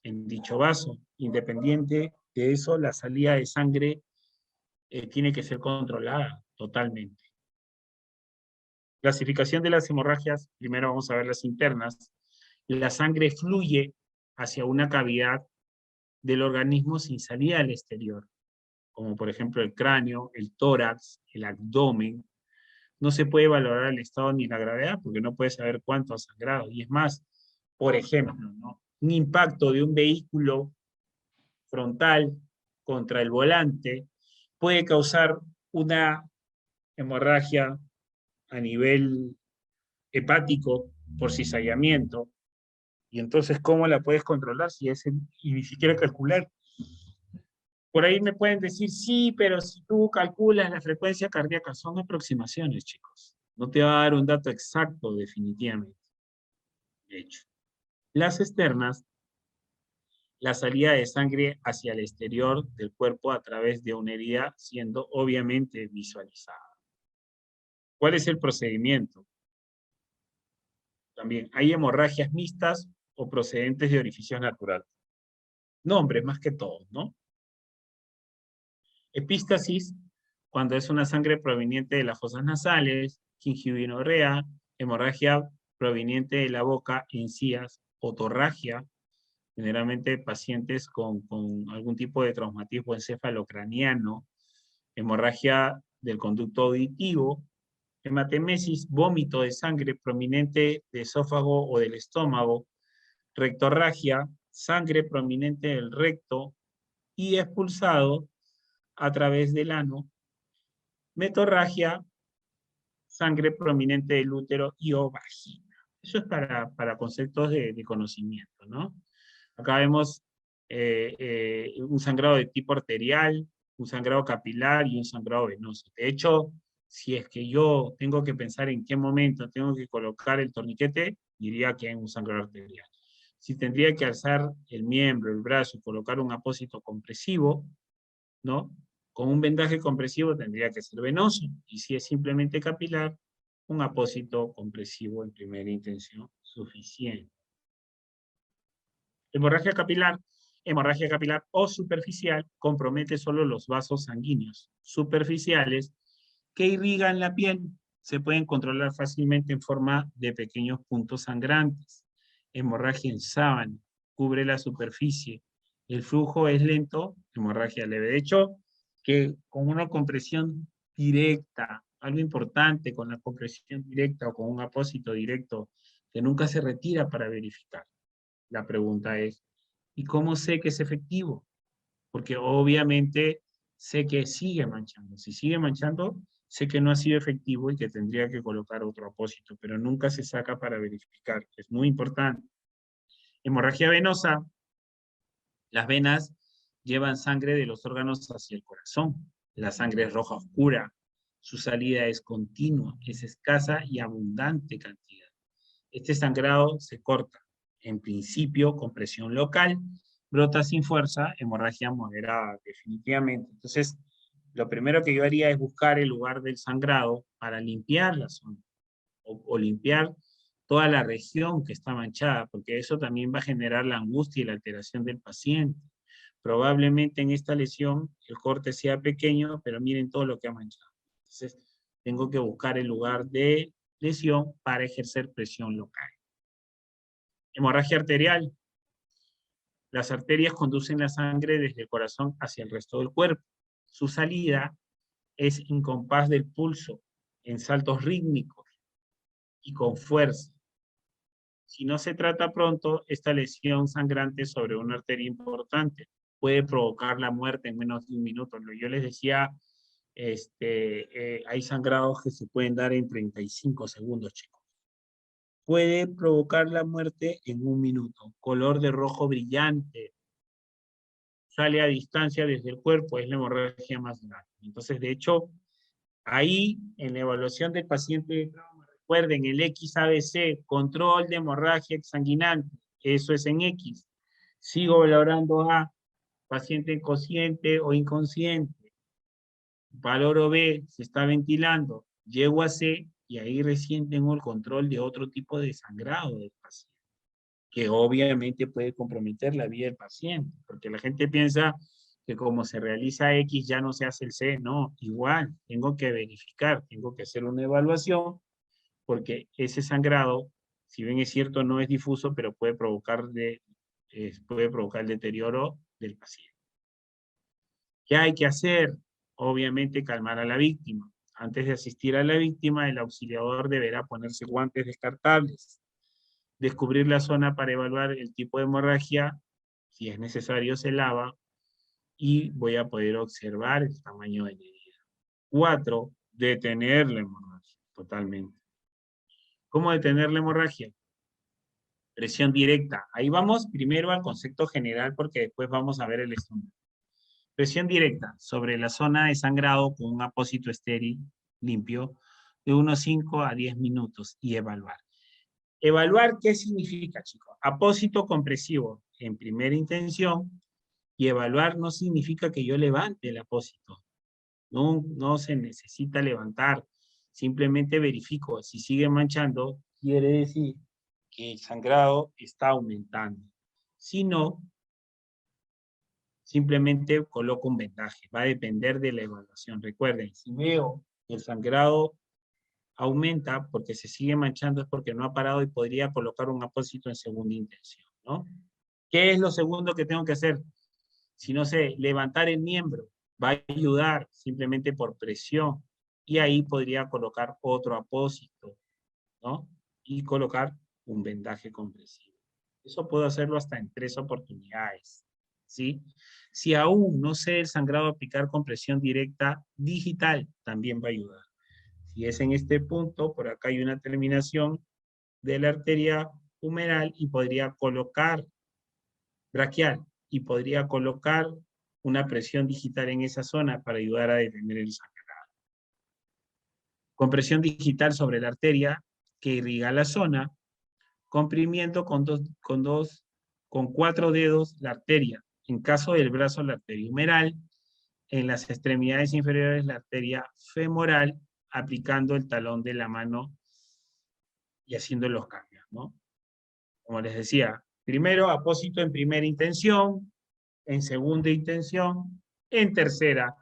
en dicho vaso. Independiente de eso, la salida de sangre tiene que ser controlada totalmente. Clasificación de las hemorragias, primero vamos a ver las internas. La sangre fluye hacia una cavidad del organismo sin salida al exterior, como por ejemplo el cráneo, el tórax, el abdomen. No se puede valorar el estado ni la gravedad porque no puede saber cuánto ha sangrado. Y es más, por ejemplo, ¿no? Un impacto de un vehículo frontal contra el volante puede causar una hemorragia a nivel hepático por cizallamiento Y entonces, ¿cómo la puedes controlar si es y ni siquiera calcular? Por ahí me pueden decir, sí, pero si tú calculas la frecuencia cardíaca, son aproximaciones, chicos. No te va a dar un dato exacto, definitivamente. De hecho, las externas, la salida de sangre hacia el exterior del cuerpo a través de una herida, siendo obviamente visualizada. ¿Cuál es el procedimiento? También, ¿hay hemorragias mixtas o procedentes de orificios naturales? Nombres, más que todo, ¿no? Epístasis, cuando es una sangre proveniente de las fosas nasales, gingivinorrea, hemorragia proveniente de la boca, encías, otorragia, generalmente pacientes con algún tipo de traumatismo encefalocraniano, hemorragia del conducto auditivo, hematemesis, vómito de sangre proveniente de esófago o del estómago, rectorragia, sangre prominente del recto y expulsado a través del ano, metorragia, sangre prominente del útero y o vagina. Eso es para conceptos de conocimiento, ¿no? Acá vemos un sangrado de tipo arterial, un sangrado capilar y un sangrado venoso. De hecho, si es que yo tengo que pensar en qué momento tengo que colocar el torniquete, diría que en un sangrado arterial. Si tendría que alzar el miembro, el brazo, y colocar un apósito compresivo, ¿no? Con un vendaje compresivo tendría que ser venoso, y si es simplemente capilar, un apósito compresivo en primera intención suficiente. Hemorragia capilar o superficial compromete solo los vasos sanguíneos superficiales que irrigan la piel. Se pueden controlar fácilmente en forma de pequeños puntos sangrantes. Hemorragia en sábana, cubre la superficie. El flujo es lento, hemorragia leve. De hecho, que con una compresión directa, algo importante con la compresión directa o con un apósito directo que nunca se retira para verificar. La pregunta es, ¿y cómo sé que es efectivo? Porque obviamente sé que sigue manchando. Si sigue manchando, sé que no ha sido efectivo y que tendría que colocar otro apósito, pero nunca se saca para verificar. Es muy importante. Hemorragia venosa. Las venas llevan sangre de los órganos hacia el corazón. La sangre es roja oscura. Su salida es continua, es escasa y abundante cantidad. Este sangrado se corta, en principio con presión local, brota sin fuerza, hemorragia moderada, definitivamente. Entonces, lo primero que yo haría es buscar el lugar del sangrado para limpiar la zona o limpiar toda la región que está manchada, porque eso también va a generar la angustia y la alteración del paciente. Probablemente en esta lesión el corte sea pequeño, pero miren todo lo que ha manchado. Entonces, tengo que buscar el lugar de lesión para ejercer presión local. Hemorragia arterial. Las arterias conducen la sangre desde el corazón hacia el resto del cuerpo. Su salida es en compás del pulso, en saltos rítmicos y con fuerza. Si no se trata pronto, esta lesión sangrante sobre una arteria importante puede provocar la muerte en menos de un minuto. Yo les decía, hay sangrados que se pueden dar en 35 segundos, chicos. Puede provocar la muerte en un minuto. Color de rojo brillante. Sale a distancia desde el cuerpo, es la hemorragia más grande. Entonces, de hecho, ahí en la evaluación del paciente de trauma, recuerden el XABC, control de hemorragia exsanguinante, eso es en X. Sigo valorando A, paciente inconsciente o inconsciente. Valoro B, se está ventilando. Llego a C y ahí recién tengo el control de otro tipo de sangrado del paciente, que obviamente puede comprometer la vida del paciente, porque la gente piensa que como se realiza X ya no se hace el C, no, igual, tengo que verificar, tengo que hacer una evaluación, porque ese sangrado, si bien es cierto, no es difuso, pero puede provocar el deterioro del paciente. ¿Qué hay que hacer? Obviamente calmar a la víctima. Antes de asistir a la víctima, el auxiliador deberá ponerse guantes descartables, descubrir la zona para evaluar el tipo de hemorragia, si es necesario se lava, y voy a poder observar el tamaño de la herida. 4, detener la hemorragia, totalmente. ¿Cómo detener la hemorragia? Presión directa. Ahí vamos primero al concepto general porque después vamos a ver el estómago. Presión directa sobre la zona de sangrado con un apósito estéril limpio de unos 5 a 10 minutos y evaluar. Evaluar, ¿qué significa, chicos? Apósito compresivo en primera intención, y evaluar no significa que yo levante el apósito. No se necesita levantar. Simplemente verifico. Si sigue manchando, quiere decir que el sangrado está aumentando. Si no, simplemente coloco un vendaje. Va a depender de la evaluación. Recuerden, si veo que el sangrado aumenta porque se sigue manchando es porque no ha parado y podría colocar un apósito en segunda intención, ¿no? ¿Qué es lo segundo que tengo que hacer? Si no sé, levantar el miembro va a ayudar simplemente por presión y ahí podría colocar otro apósito, ¿no? Y colocar un vendaje compresivo. Eso puedo hacerlo hasta en 3 oportunidades, ¿sí? Si aún no sé el sangrado, aplicar compresión directa digital también va a ayudar. Si es en este punto, por acá hay una terminación de la arteria humeral y podría colocar braquial y podría colocar una presión digital en esa zona para ayudar a detener el sangrado. Compresión digital sobre la arteria que irriga la zona, comprimiendo con 4 dedos la arteria. En caso del brazo, la arteria humeral. En las extremidades inferiores, la arteria femoral, aplicando el talón de la mano y haciendo los cambios, ¿no? Como les decía, primero apósito en primera intención, en segunda intención, en tercera,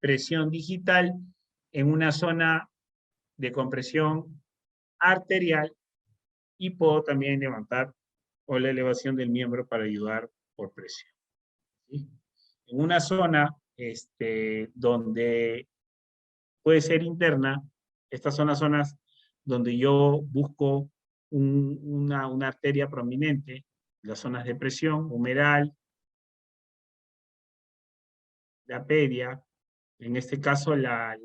presión digital en una zona de compresión arterial y puedo también levantar o la elevación del miembro para ayudar por presión, ¿sí? En una zona donde puede ser interna, estas son las zonas donde yo busco una arteria prominente, las zonas de presión, humeral, la pedia, en este caso la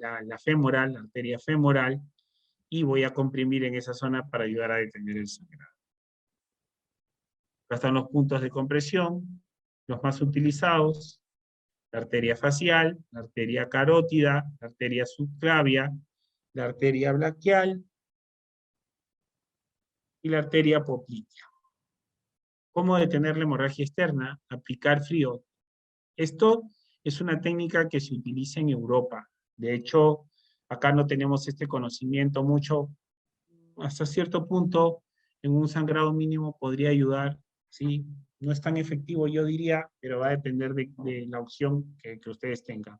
femoral, la arteria femoral, y voy a comprimir en esa zona para ayudar a detener el sangrado. Acá están los puntos de compresión, los más utilizados: la arteria facial, la arteria carótida, la arteria subclavia, la arteria braquial y la arteria poplitea. ¿Cómo detener la hemorragia externa? Aplicar frío. Esto es una técnica que se utiliza en Europa. De hecho, acá no tenemos este conocimiento mucho. Hasta cierto punto, en un sangrado mínimo podría ayudar, ¿sí? No es tan efectivo, yo diría, pero va a depender de la opción que ustedes tengan.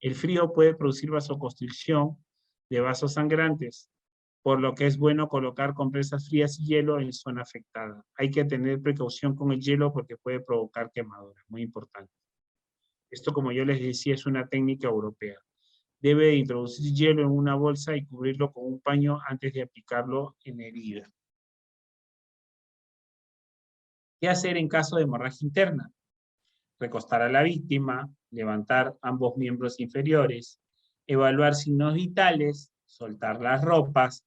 El frío puede producir vasoconstricción de vasos sangrantes, por lo que es bueno colocar compresas frías y hielo en zona afectada. Hay que tener precaución con el hielo porque puede provocar quemaduras, muy importante. Esto, como yo les decía, es una técnica europea. Debe introducir hielo en una bolsa y cubrirlo con un paño antes de aplicarlo en la herida. ¿Qué hacer en caso de hemorragia interna? Recostar a la víctima, levantar ambos miembros inferiores, evaluar signos vitales, soltar las ropas,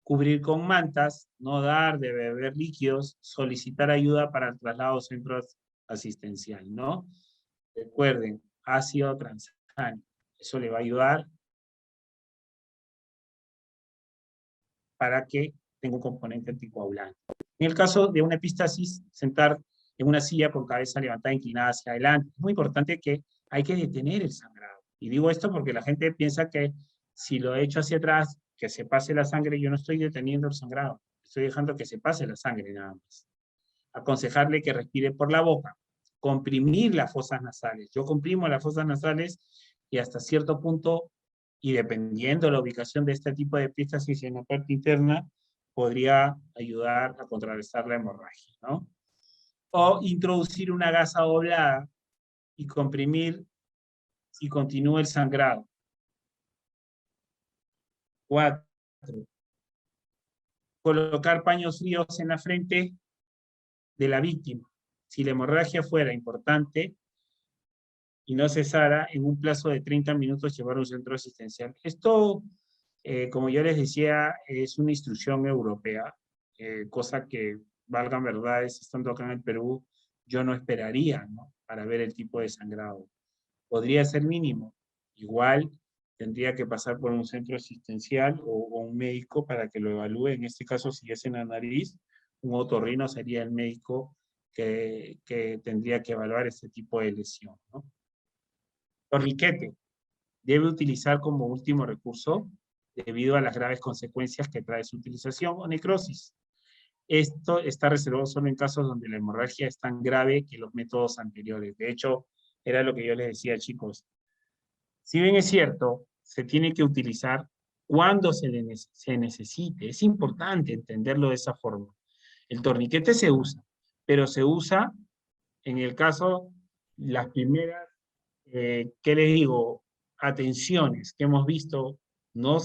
cubrir con mantas, no dar de beber líquidos, solicitar ayuda para el traslado a centros asistencial, ¿no? Recuerden, ácido transaminónico, eso le va a ayudar para que tenga un componente anticoagulante. En el caso de una epistasis, sentar en una silla con cabeza levantada, inclinada hacia adelante. Es muy importante que hay que detener el sangrado. Y digo esto porque la gente piensa que si lo he hecho hacia atrás, que se pase la sangre, yo no estoy deteniendo el sangrado. Estoy dejando que se pase la sangre nada más. Aconsejarle que respire por la boca. Comprimir las fosas nasales. Yo comprimo las fosas nasales y hasta cierto punto, y dependiendo de la ubicación de este tipo de epistasis en la parte interna, podría ayudar a contrarrestar la hemorragia, ¿no? O introducir una gasa doblada y comprimir si continúa el sangrado. 4. Colocar paños fríos en la frente de la víctima. Si la hemorragia fuera importante y no cesara, en un plazo de 30 minutos llevar a un centro asistencial. Esto, como yo les decía, es una instrucción europea, cosa que valgan verdades, estando acá en el Perú, yo no esperaría, ¿no?, para ver el tipo de sangrado. Podría ser mínimo. Igual tendría que pasar por un centro asistencial o un médico para que lo evalúe. En este caso, si es en la nariz, un otorrino sería el médico que tendría que evaluar este tipo de lesión, ¿no? Torniquete. Debe utilizar como último recurso debido a las graves consecuencias que trae su utilización o necrosis. Esto está reservado solo en casos donde la hemorragia es tan grave que los métodos anteriores. De hecho, era lo que yo les decía, chicos. Si bien es cierto, se tiene que utilizar cuando se necesite. Es importante entenderlo de esa forma. El torniquete se usa, pero se usa en el caso, las primeras, ¿qué les digo?, atenciones que hemos visto, no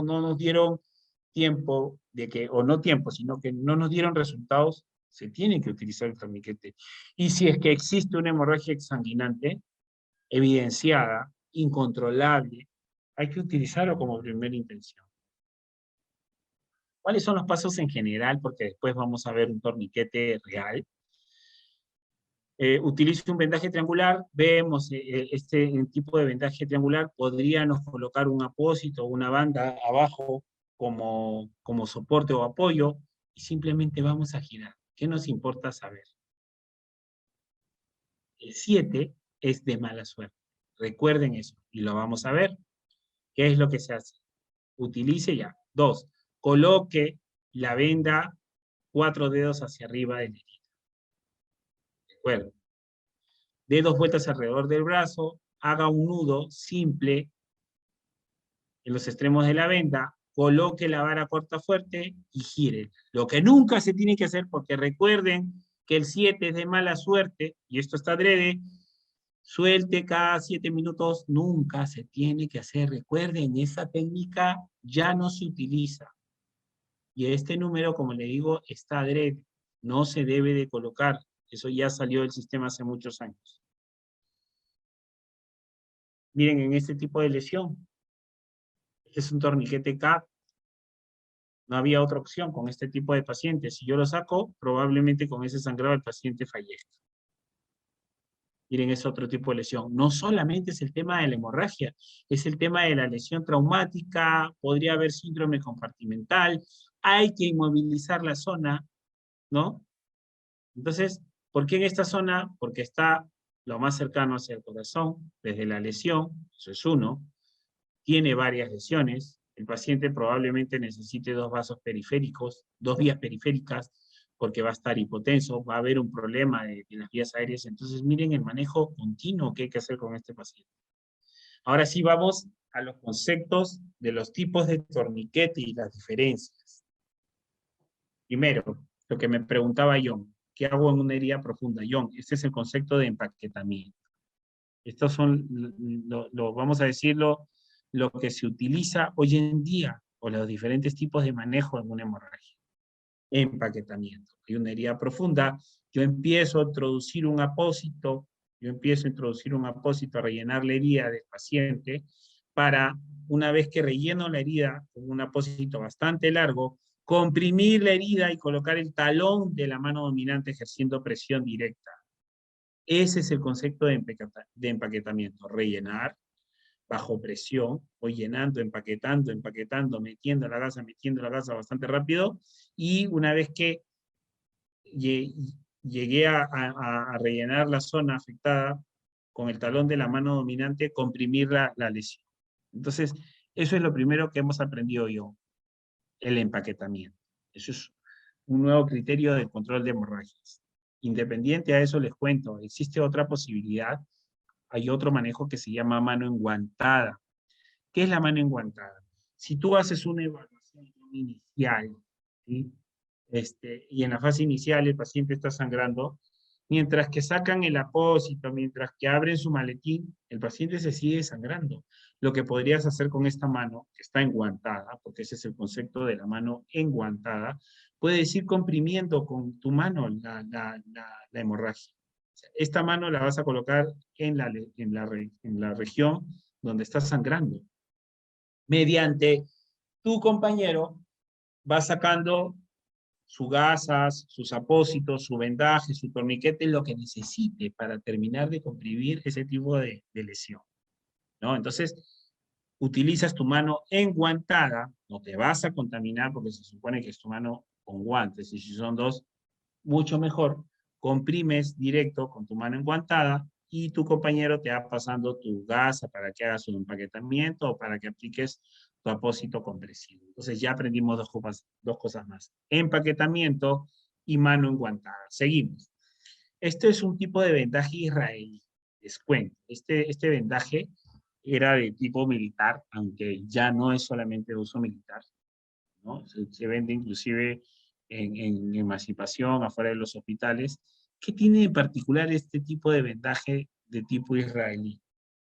nos dieron tiempo de que, o no tiempo, sino que no nos dieron resultados, se tiene que utilizar el torniquete. Y si es que existe una hemorragia exsanguinante, evidenciada, incontrolable, hay que utilizarlo como primera intención. ¿Cuáles son los pasos en general? Porque después vamos a ver un torniquete real. Utilizo un vendaje triangular, vemos este tipo de vendaje triangular, podríamos colocar un apósito o una banda abajo como soporte o apoyo, y simplemente vamos a girar. ¿Qué nos importa saber? El 7 es de mala suerte. Recuerden eso, y lo vamos a ver. ¿Qué es lo que se hace? Utilice ya. 2. Coloque la venda 4 dedos hacia arriba de la herida. ¿De acuerdo? Dé 2 vueltas alrededor del brazo, haga un nudo simple en los extremos de la venda, coloque la vara corta fuerte y gire. Lo que nunca se tiene que hacer, porque recuerden que el 7 es de mala suerte, y esto está adrede, suelte cada 7 minutos, nunca se tiene que hacer. Recuerden, esa técnica ya no se utiliza. Y este número, como le digo, está adrede, no se debe de colocar. Eso ya salió del sistema hace muchos años. Miren, en este tipo de lesión, este es un torniquete CAP, no había otra opción con este tipo de pacientes. Si yo lo saco, probablemente con ese sangrado el paciente fallezca. Miren, es otro tipo de lesión. No solamente es el tema de la hemorragia, es el tema de la lesión traumática, podría haber síndrome compartimental, hay que inmovilizar la zona, ¿no? Entonces, ¿por qué en esta zona? Porque está lo más cercano hacia el corazón, desde la lesión, eso es uno, tiene varias lesiones, el paciente probablemente necesite 2 vasos periféricos, 2 vías periféricas, porque va a estar hipotenso, va a haber un problema de las vías aéreas. Entonces, miren el manejo continuo que hay que hacer con este paciente. Ahora sí vamos a los conceptos de los tipos de torniquete y las diferencias. Primero, lo que me preguntaba John, ¿qué hago en una herida profunda? John, este es el concepto de empaquetamiento. Estos son, vamos a decirlo, lo que se utiliza hoy en día, o los diferentes tipos de manejo en una hemorragia. Empaquetamiento. Hay una herida profunda, yo empiezo a introducir un apósito, a rellenar la herida del paciente, para, una vez que relleno la herida con un apósito bastante largo, comprimir la herida y colocar el talón de la mano dominante ejerciendo presión directa. Ese es el concepto de empaquetamiento. Rellenar bajo presión, voy llenando, empaquetando, metiendo la gasa bastante rápido, y una vez que llegué a rellenar la zona afectada con el talón de la mano dominante, comprimir la lesión. Entonces, eso es lo primero que hemos aprendido yo, el empaquetamiento. Eso es un nuevo criterio de control de hemorragias. Independiente a eso, les cuento, existe otra posibilidad. Hay otro manejo que se llama mano enguantada. ¿Qué es la mano enguantada? Si tú haces una evaluación inicial, ¿sí? Y en la fase inicial el paciente está sangrando, mientras que sacan el apósito, mientras que abren su maletín, el paciente se sigue sangrando. Lo que podrías hacer con esta mano, que está enguantada, porque ese es el concepto de la mano enguantada, puedes ir comprimiendo con tu mano la hemorragia. Esta mano la vas a colocar en la región donde está sangrando. Mediante tu compañero va sacando su gasas, sus apósitos, su vendaje, su torniquete, lo que necesite para terminar de comprimir ese tipo de lesión, ¿no? Entonces, utilizas tu mano enguantada, no te vas a contaminar porque se supone que es tu mano con guantes, y si son dos, mucho mejor. Comprimes directo con tu mano enguantada y tu compañero te va pasando tu gasa para que hagas un empaquetamiento o para que apliques tu apósito compresivo. Entonces ya aprendimos dos cosas más. Empaquetamiento y mano enguantada. Seguimos. Este es un tipo de vendaje israelí. Les cuento. Este vendaje era de tipo militar, aunque ya no es solamente de uso militar, ¿no? Se vende inclusive en emancipación, afuera de los hospitales. ¿Qué tiene en particular este tipo de vendaje de tipo israelí?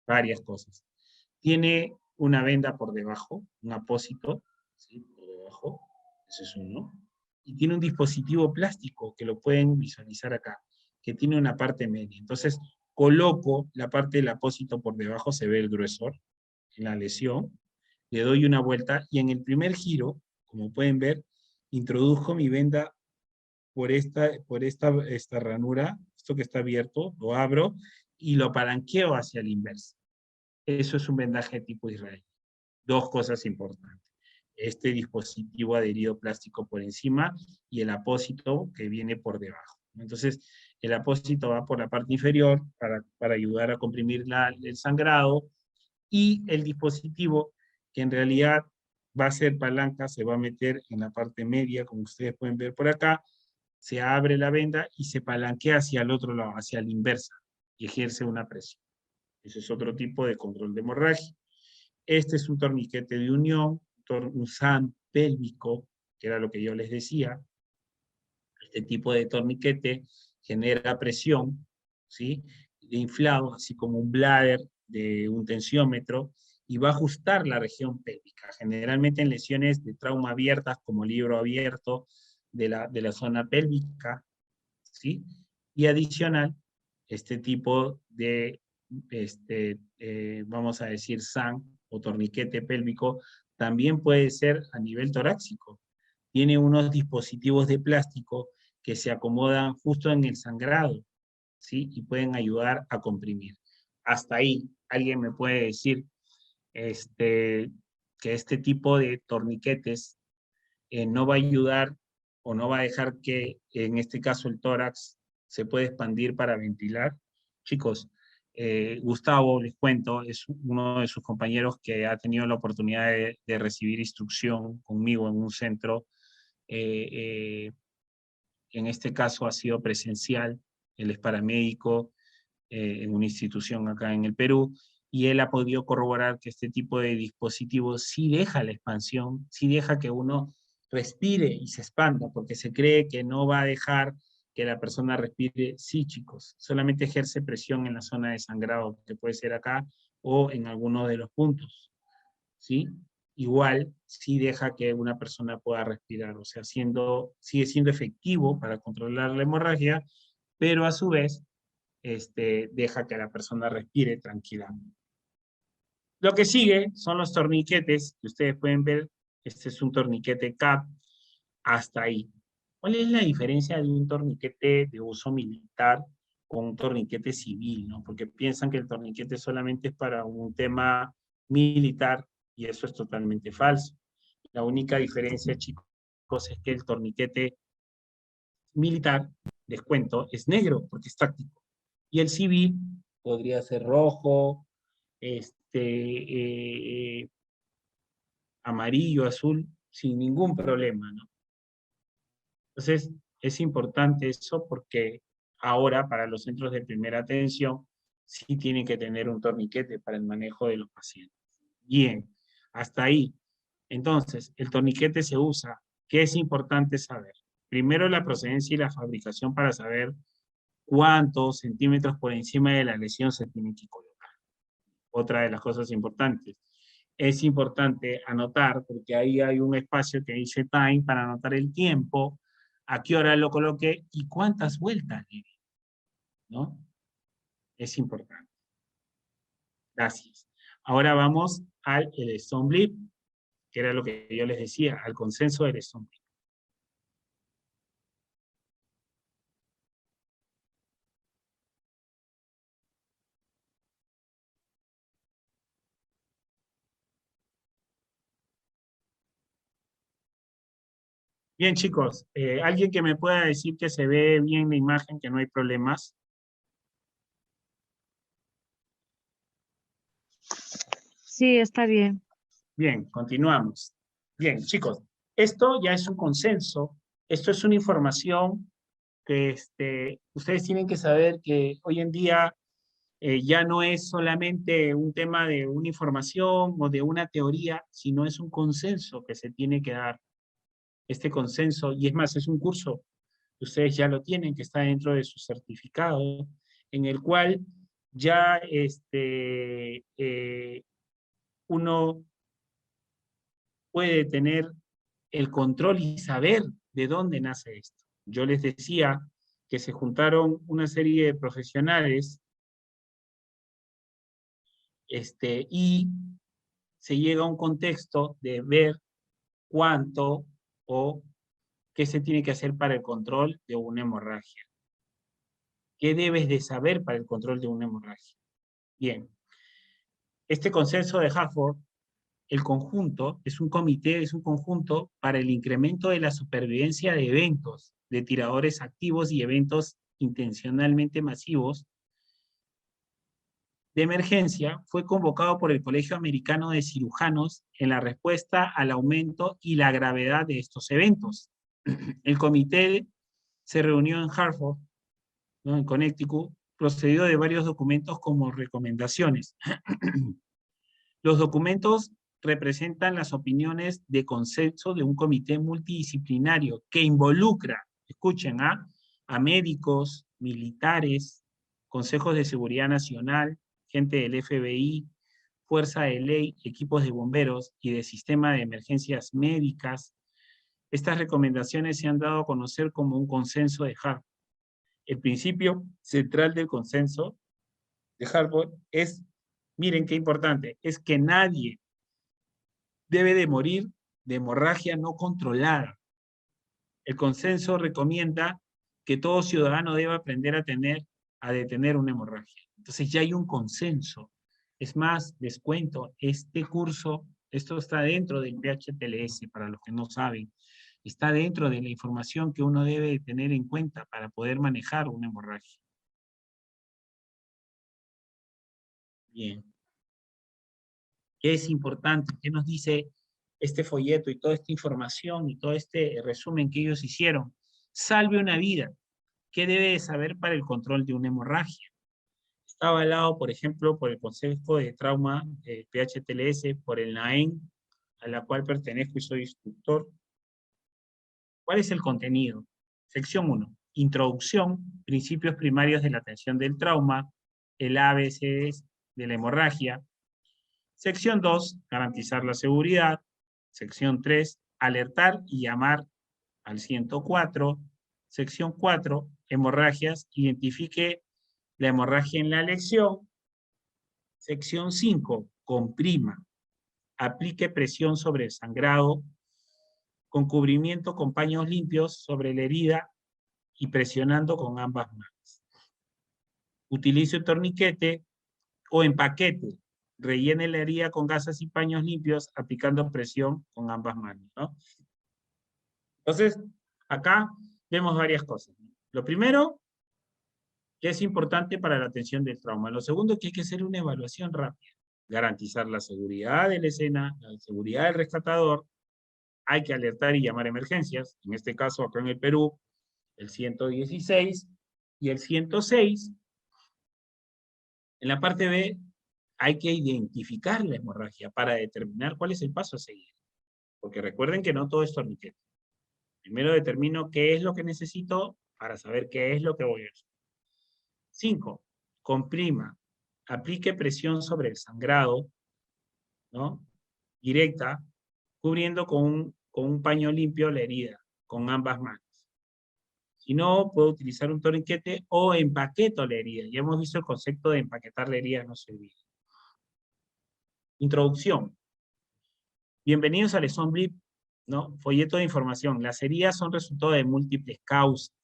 Varias cosas. Tiene una venda por debajo, un apósito, ¿sí? Por debajo, ese es uno. Y tiene un dispositivo plástico, que lo pueden visualizar acá, que tiene una parte media. Entonces, coloco la parte del apósito por debajo, se ve el gruesor en la lesión, le doy una vuelta y en el primer giro, como pueden ver, introduzco mi venda por esta ranura, esto que está abierto, lo abro y lo palanqueo hacia el inverso. Eso es un vendaje de tipo Israel. Dos cosas importantes. Este dispositivo adherido plástico por encima y el apósito que viene por debajo. Entonces, el apósito va por la parte inferior para ayudar a comprimir el sangrado, y el dispositivo, que en realidad va a ser palanca, se va a meter en la parte media, como ustedes pueden ver por acá, se abre la venda y se palanquea hacia el otro lado, hacia la inversa, y ejerce una presión. Ese es otro tipo de control de hemorragia. Este es un torniquete de unión, un SAM pélvico, que era lo que yo les decía. Este tipo de torniquete genera presión, ¿sí? De inflado, así como un bladder de un tensiómetro, y va a ajustar la región pélvica, generalmente en lesiones de trauma abiertas, como libro abierto de la zona pélvica, ¿sí? Y adicional, este tipo de, vamos a decir, SAN o torniquete pélvico, también puede ser a nivel torácico. Tiene unos dispositivos de plástico que se acomodan justo en el sangrado, ¿sí? Y pueden ayudar a comprimir. Hasta ahí, alguien me puede decir que este tipo de torniquetes no va a ayudar o no va a dejar que, en este caso, el tórax se pueda expandir para ventilar. Chicos, Gustavo, les cuento, es uno de sus compañeros que ha tenido la oportunidad de recibir instrucción conmigo en un centro. eh, eh, en este caso ha sido presencial, él es paramédico en una institución acá en el Perú, y él ha podido corroborar que este tipo de dispositivos sí deja la expansión, sí deja que uno respire y se expanda, porque se cree que no va a dejar que la persona respire. Sí, chicos, solamente ejerce presión en la zona de sangrado, que puede ser acá o en alguno de los puntos, ¿sí? Igual sí deja que una persona pueda respirar, o sea, sigue siendo efectivo para controlar la hemorragia, pero a su vez deja que la persona respire tranquilamente. Lo que sigue son los torniquetes, que ustedes pueden ver. Este es un torniquete CAP, hasta ahí. ¿Cuál es la diferencia de un torniquete de uso militar con un torniquete civil, ¿no? Porque piensan que el torniquete solamente es para un tema militar, y eso es totalmente falso. La única diferencia, chicos, es que el torniquete militar, les cuento, es negro porque es táctico. Y el civil podría ser rojo, amarillo, azul, sin ningún problema, ¿no? Entonces, es importante eso porque ahora para los centros de primera atención sí tienen que tener un torniquete para el manejo de los pacientes. Bien, hasta ahí. Entonces, el torniquete se usa. ¿Qué es importante saber? Primero, la procedencia y la fabricación para saber cuántos centímetros por encima de la lesión se tiene que colocar. Otra de las cosas importantes. Es importante anotar, porque ahí hay un espacio que dice time, para anotar el tiempo, a qué hora lo coloqué y cuántas vueltas le di, ¿no? Es importante. Gracias. Ahora vamos al Stone Blip, que era lo que yo les decía, al consenso del Stone Blip. Bien, chicos, ¿alguien que me pueda decir que se ve bien la imagen, que no hay problemas? Sí, está bien. Bien, continuamos. Bien, chicos, esto ya es un consenso, esto es una información que ustedes tienen que saber que hoy en día ya no es solamente un tema de una información o de una teoría, sino es un consenso que se tiene que dar. Este consenso, y es más, es un curso que ustedes ya lo tienen, que está dentro de su certificado, en el cual ya uno puede tener el control y saber de dónde nace esto. Yo les decía que se juntaron una serie de profesionales y se llega a un contexto de ver cuánto o qué se tiene que hacer para el control de una hemorragia. ¿Qué debes de saber para el control de una hemorragia? Bien, este consenso de Hartford, el conjunto, es un comité, es un conjunto para el incremento de la supervivencia de eventos, de tiradores activos y eventos intencionalmente masivos de emergencia, fue convocado por el Colegio Americano de Cirujanos en la respuesta al aumento y la gravedad de estos eventos. El comité se reunió en Hartford, ¿no?, en Connecticut, procedió de varios documentos como recomendaciones. Los documentos representan las opiniones de consenso de un comité multidisciplinario que involucra, escuchen, a médicos, militares, consejos de seguridad nacional, gente del FBI, fuerza de ley, equipos de bomberos y de sistema de emergencias médicas. Estas recomendaciones se han dado a conocer como un consenso de Harvard. El principio central del consenso de Harvard es, miren qué importante, es que nadie debe de morir de hemorragia no controlada. El consenso recomienda que todo ciudadano deba aprender a detener una hemorragia. Entonces ya hay un consenso. Es más, les cuento, este curso, esto está dentro del PHTLS, para los que no saben, está dentro de la información que uno debe tener en cuenta para poder manejar una hemorragia. Bien. ¿Qué es importante? ¿Qué nos dice este folleto y toda esta información y todo este resumen que ellos hicieron? Salve una vida. ¿Qué debe de saber para el control de una hemorragia? Está avalado, por ejemplo, por el Consejo de Trauma PHTLS, por el NAEM, a la cual pertenezco y soy instructor. ¿Cuál es el contenido? Sección 1. Introducción, principios primarios de la atención del trauma, el ABC de la hemorragia. Sección 2, garantizar la seguridad. Sección 3, alertar y llamar al 104. Sección 4, hemorragias, identifique la hemorragia en la lesión. Sección 5, comprima. Aplique presión sobre el sangrado, con cubrimiento con paños limpios sobre la herida y presionando con ambas manos. Utilice un torniquete o empaquete. Rellene la herida con gasas y paños limpios, aplicando presión con ambas manos, ¿no? Entonces, acá vemos varias cosas. Lo primero, que es importante para la atención del trauma. Lo segundo, que hay que hacer una evaluación rápida. Garantizar la seguridad de la escena, la seguridad del rescatador. Hay que alertar y llamar a emergencias. En este caso, acá en el Perú, el 116 y el 106. En la parte B, hay que identificar la hemorragia para determinar cuál es el paso a seguir. Porque recuerden que no todo es torniquete. Primero determino qué es lo que necesito para saber qué es lo que voy a hacer. 5. Comprima. Aplique presión sobre el sangrado, ¿no?, directa, cubriendo con un paño limpio la herida, con ambas manos. Si no, puedo utilizar un torniquete o empaqueto la herida. Ya hemos visto el concepto de empaquetar la herida, no se olvide. Introducción. Bienvenidos al Blip, ¿no? Folleto de información. Las heridas son resultado de múltiples causas,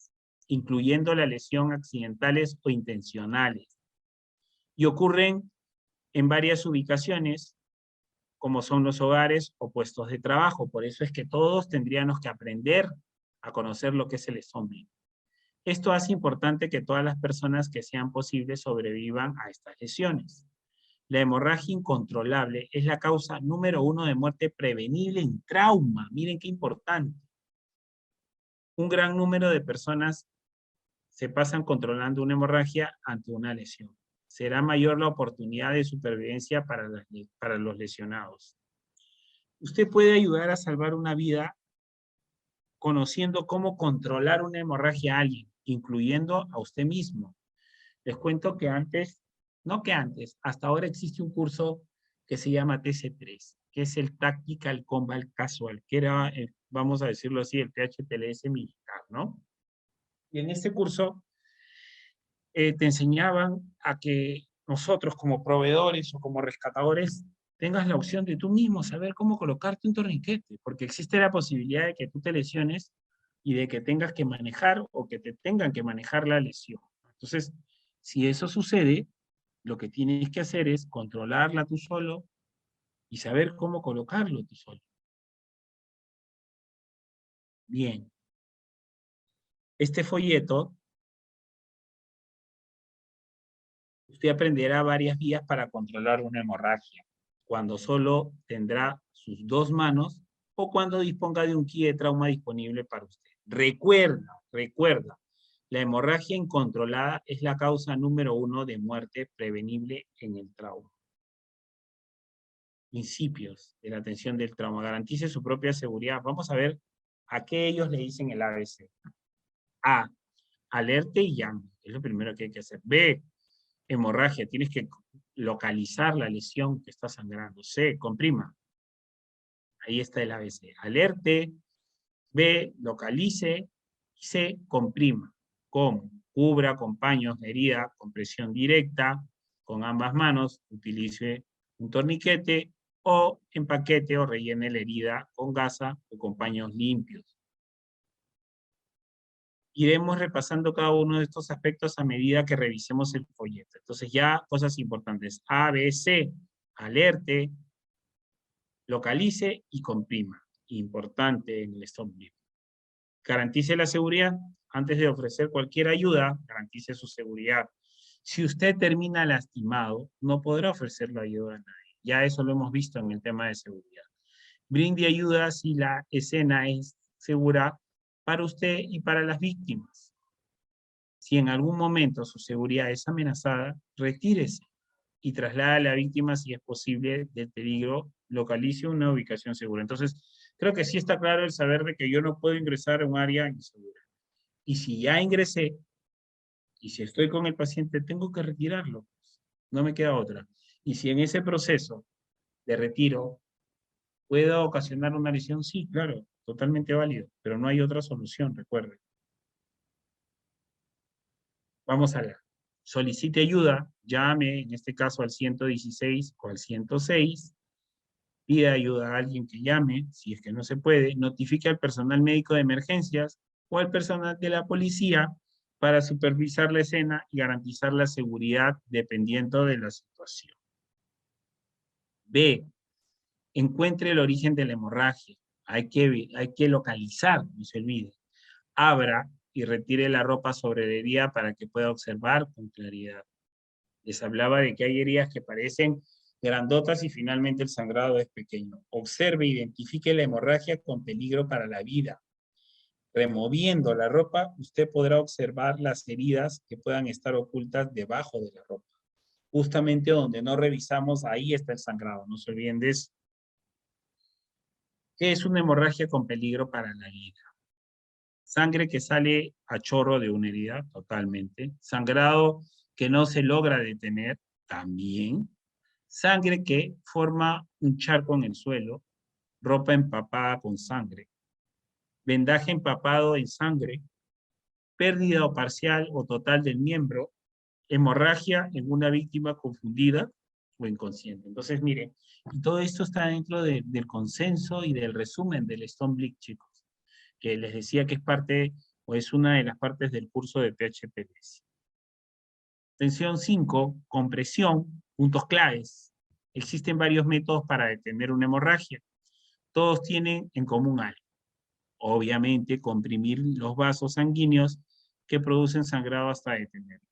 incluyendo la lesión accidentales o intencionales. Y ocurren en varias ubicaciones como son los hogares o puestos de trabajo. Por eso es que todos tendríamos que aprender a conocer lo que es el stomach. Esto hace importante que todas las personas que sean posibles sobrevivan a estas lesiones. La hemorragia incontrolable es la causa número 1 de muerte prevenible en trauma. Miren qué importante. Un gran número de personas se pasan controlando una hemorragia ante una lesión. Será mayor la oportunidad de supervivencia para los lesionados. Usted puede ayudar a salvar una vida conociendo cómo controlar una hemorragia a alguien, incluyendo a usted mismo. Les cuento que hasta ahora existe un curso que se llama TC3, que es el Tactical Combat Casual, que era, vamos a decirlo así, el THTLS militar, ¿no? Y en este curso te enseñaban a que nosotros como proveedores o como rescatadores tengas la opción de tú mismo saber cómo colocarte un torniquete, porque existe la posibilidad de que tú te lesiones y de que tengas que manejar o que te tengan que manejar la lesión. Entonces, si eso sucede, lo que tienes que hacer es controlarla tú solo y saber cómo colocarlo tú solo. Bien. Este folleto, usted aprenderá varias vías para controlar una hemorragia, cuando solo tendrá sus 2 manos o cuando disponga de un kit de trauma disponible para usted. Recuerda, la hemorragia incontrolada es la causa número 1 de muerte prevenible en el trauma. Principios de la atención del trauma. Garantice su propia seguridad. Vamos a ver a qué ellos le dicen el ABC. A, alerte y llame. Es lo primero que hay que hacer. B, hemorragia. Tienes que localizar la lesión que está sangrando. C, comprima. Ahí está el ABC. Alerte. B, localice. Y C, comprima. ¿Cómo? Cubra con paños la herida, con presión directa, con ambas manos. Utilice un torniquete o empaquete o rellene la herida con gasa o con paños limpios. Iremos repasando cada uno de estos aspectos a medida que revisemos el folleto. Entonces ya cosas importantes. A, B, C, alerte, localice y comprima. Importante en el stomach. Garantice la seguridad. Antes de ofrecer cualquier ayuda, garantice su seguridad. Si usted termina lastimado, no podrá ofrecer la ayuda a nadie. Ya eso lo hemos visto en el tema de seguridad. Brinde ayuda si la escena es segura para usted y para las víctimas. Si en algún momento su seguridad es amenazada, retírese y traslade a la víctima, si es posible, del peligro, localice una ubicación segura. Entonces, creo que sí está claro el saber de que yo no puedo ingresar a un área insegura. Y si ya ingresé, y si estoy con el paciente, tengo que retirarlo. No me queda otra. Y si en ese proceso de retiro puedo ocasionar una lesión, sí, claro, totalmente válido, pero no hay otra solución, recuerden. Vamos a ver. Solicite ayuda, llame, en este caso al 116 o al 106, pida ayuda a alguien que llame, si es que no se puede, notifique al personal médico de emergencias o al personal de la policía para supervisar la escena y garantizar la seguridad dependiendo de la situación. B. Encuentre el origen de la hemorragia. Hay que localizar, no se olvide. Abra y retire la ropa sobre la herida para que pueda observar con claridad. Les hablaba de que hay heridas que parecen grandotas y finalmente el sangrado es pequeño. Observe e identifique la hemorragia con peligro para la vida. Removiendo la ropa, usted podrá observar las heridas que puedan estar ocultas debajo de la ropa. Justamente donde no revisamos, ahí está el sangrado. No se olviden de eso. ¿Qué es una hemorragia con peligro para la vida? Sangre que sale a chorro de una herida, totalmente. Sangrado que no se logra detener, también. Sangre que forma un charco en el suelo. Ropa empapada con sangre. Vendaje empapado en sangre. Pérdida o parcial o total del miembro. Hemorragia en una víctima confundida o inconsciente. Entonces, miren, todo esto está dentro del consenso y del resumen del stomach, chicos, que les decía que es parte, o es una de las partes del curso de PHPLS. Tensión 5, compresión, puntos claves. Existen varios métodos para detener una hemorragia. Todos tienen en común algo. Obviamente, comprimir los vasos sanguíneos que producen sangrado hasta detenerlo.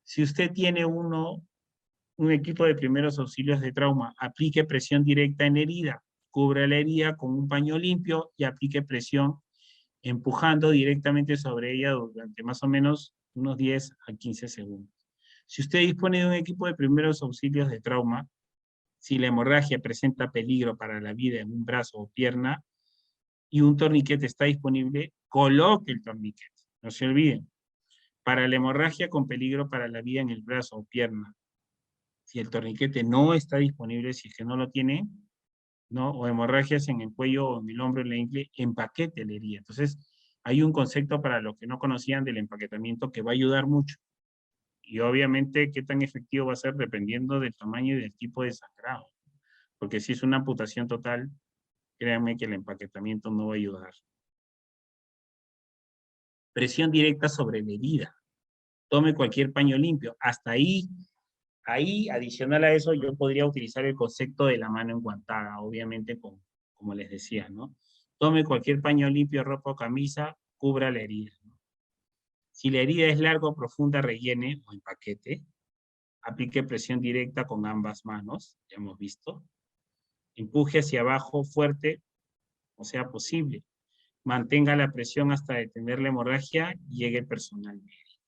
Si usted tiene un equipo de primeros auxilios de trauma, aplique presión directa en la herida, cubra la herida con un paño limpio y aplique presión empujando directamente sobre ella durante más o menos unos 10 a 15 segundos. Si usted dispone de un equipo de primeros auxilios de trauma, si la hemorragia presenta peligro para la vida en un brazo o pierna y un torniquete está disponible, coloque el torniquete. No se olviden. Para la hemorragia con peligro para la vida en el brazo o pierna, si el torniquete no está disponible, si es que no lo tiene, ¿no? O hemorragias en el cuello o en el hombro, en la ingle, empaquete la herida. Entonces, hay un concepto para los que no conocían del empaquetamiento que va a ayudar mucho. Y obviamente, qué tan efectivo va a ser dependiendo del tamaño y del tipo de sangrado. Porque si es una amputación total, créanme que el empaquetamiento no va a ayudar. Presión directa sobre la herida. Tome cualquier paño limpio. Hasta ahí, adicional a eso, yo podría utilizar el concepto de la mano enguantada, obviamente, como les decía, ¿no? Tome cualquier paño limpio, ropa o camisa, cubra la herida, ¿no? Si la herida es larga o profunda, rellene o empaquete. Aplique presión directa con ambas manos, ya hemos visto. Empuje hacia abajo fuerte, o sea posible. Mantenga la presión hasta detener la hemorragia y llegue el personal médico.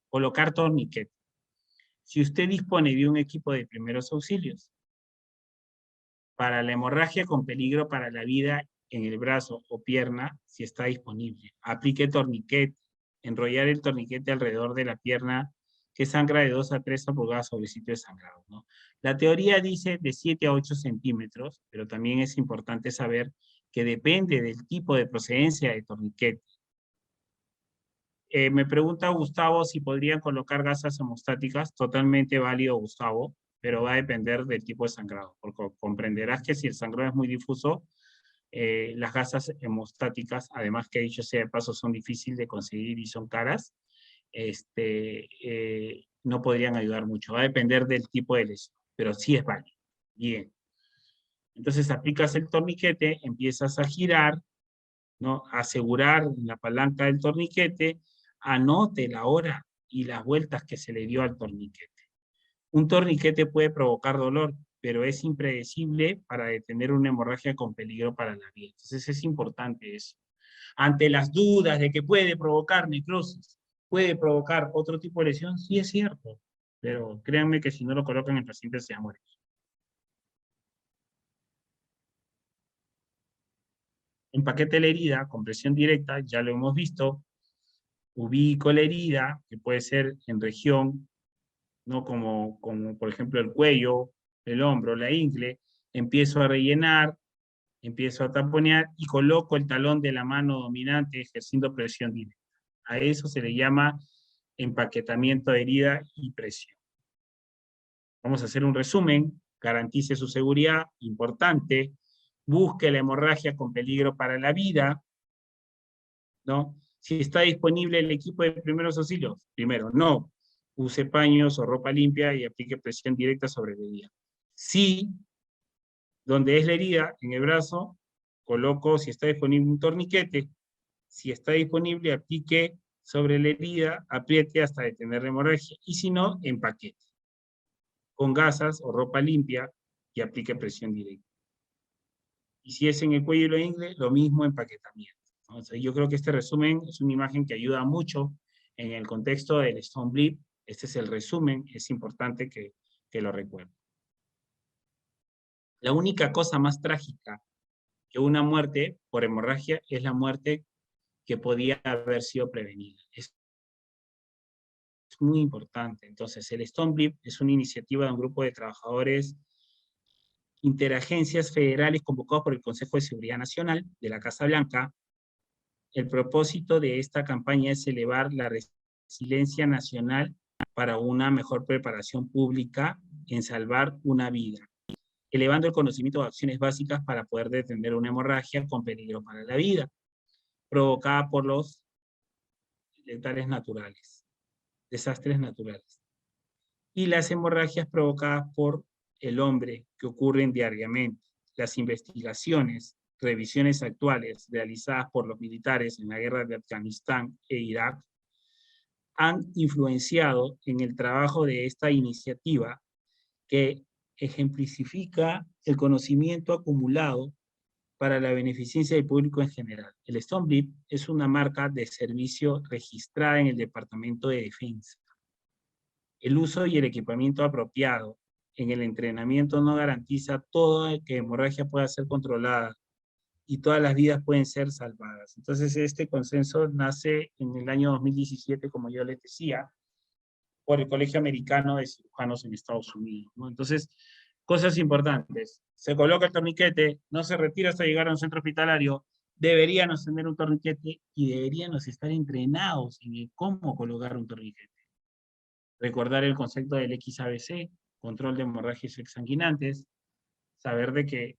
Colocar torniquete. Si usted dispone de un equipo de primeros auxilios, para la hemorragia con peligro para la vida en el brazo o pierna, si está disponible, aplique torniquete. Enrollar el torniquete alrededor de la pierna que sangra de 2 a 3 pulgadas sobre el sitio de sangrado, ¿no? La teoría dice de 7 a 8 centímetros, pero también es importante saber que depende del tipo de procedencia de torniquete. Me pregunta Gustavo si podrían colocar gasas hemostáticas. Totalmente válido, Gustavo, pero va a depender del tipo de sangrado, porque comprenderás que si el sangrado es muy difuso, las gasas hemostáticas, además que dicho sea de paso, son difíciles de conseguir y son caras, no podrían ayudar mucho. Va a depender del tipo de lesión, pero sí es válido. Bien. Entonces aplicas el torniquete, empiezas a girar, ¿no? Asegurar la palanca del torniquete, anote la hora y las vueltas que se le dio al torniquete. Un torniquete puede provocar dolor, pero es impredecible para detener una hemorragia con peligro para la vida. Entonces es importante eso. Ante las dudas de que puede provocar necrosis, puede provocar otro tipo de lesión, sí es cierto, pero créanme que si no lo colocan el paciente se muere. Empaquete la herida con presión directa, ya lo hemos visto. Ubico la herida, que puede ser en región, ¿no? Como por ejemplo el cuello, el hombro, la ingle. Empiezo a rellenar, empiezo a taponear y coloco el talón de la mano dominante ejerciendo presión directa. A eso se le llama empaquetamiento de herida y presión. Vamos a hacer un resumen. Garantice su seguridad, importante. Busque la hemorragia con peligro para la vida, ¿no? Si está disponible el equipo de primeros auxilios, primero, no. Use paños o ropa limpia y aplique presión directa sobre la herida. Sí, donde es la herida, en el brazo, coloco, si está disponible, un torniquete. Si está disponible, aplique sobre la herida, apriete hasta detener la hemorragia. Y si no, empaquete con gasas o ropa limpia y aplique presión directa. Y si es en el cuello y la ingle, lo mismo empaquetamiento. Entonces, yo creo que este resumen es una imagen que ayuda mucho en el contexto del Stone Blip. Este es el resumen, es importante que lo recuerden. La única cosa más trágica que una muerte por hemorragia es la muerte que podía haber sido prevenida. Es muy importante. Entonces, el Stone Blip es una iniciativa de un grupo de trabajadores interagencias federales convocados por el Consejo de Seguridad Nacional de la Casa Blanca. El propósito de esta campaña es elevar la resiliencia nacional para una mejor preparación pública en salvar una vida, elevando el conocimiento de acciones básicas para poder detener una hemorragia con peligro para la vida, provocada por los desastres naturales. y las hemorragias provocadas por el hombre que ocurren diariamente. Las investigaciones, revisiones actuales realizadas por los militares en la guerra de Afganistán e Irak han influenciado en el trabajo de esta iniciativa que ejemplifica el conocimiento acumulado para la beneficencia del público en general. El Stone Blip es una marca de servicio registrada en el Departamento de Defensa. El uso y el equipamiento apropiado en el entrenamiento no garantiza toda que hemorragia pueda ser controlada y todas las vidas pueden ser salvadas. Entonces, este consenso nace en el año 2017, como yo les decía, por el Colegio Americano de Cirujanos en Estados Unidos, ¿no? Entonces, cosas importantes. Se coloca el torniquete, no se retira hasta llegar a un centro hospitalario, deberíamos tener un torniquete y deberíamos estar entrenados en el cómo colocar un torniquete. Recordar el concepto del XABC, control de hemorragias exsanguinantes, saber de que,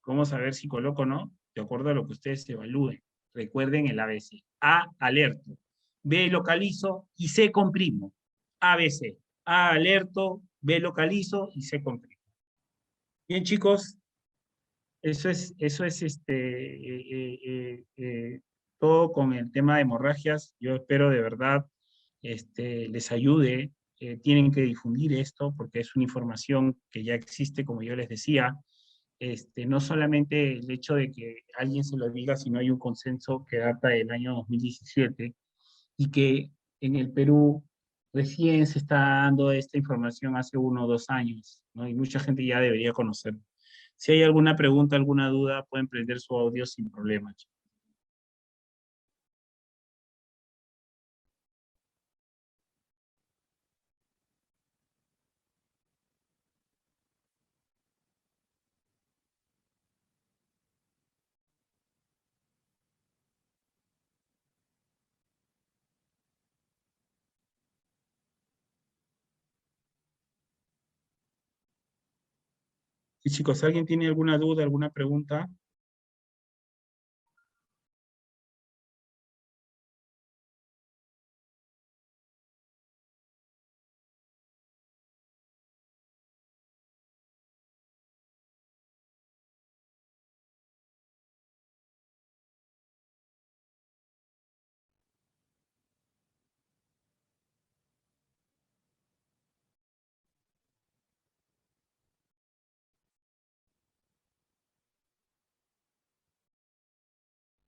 cómo saber si coloco o no, de acuerdo a lo que ustedes evalúen. Recuerden el ABC. A, alerto. B, localizo y C, comprimo. ABC. A, alerto, B, localizo y C, comprimo. Bien, chicos, eso es todo con el tema de hemorragias. Yo espero de verdad les ayude. Tienen que difundir esto porque es una información que ya existe, como yo les decía. No solamente el hecho de que alguien se lo diga, sino hay un consenso que data del año 2017 y que en el Perú recién se está dando esta información hace 1 o 2 años, ¿no? Y mucha gente ya debería conocerlo. Si hay alguna pregunta, alguna duda, pueden prender su audio sin problemas. Sí, chicos, ¿alguien tiene alguna duda, alguna pregunta?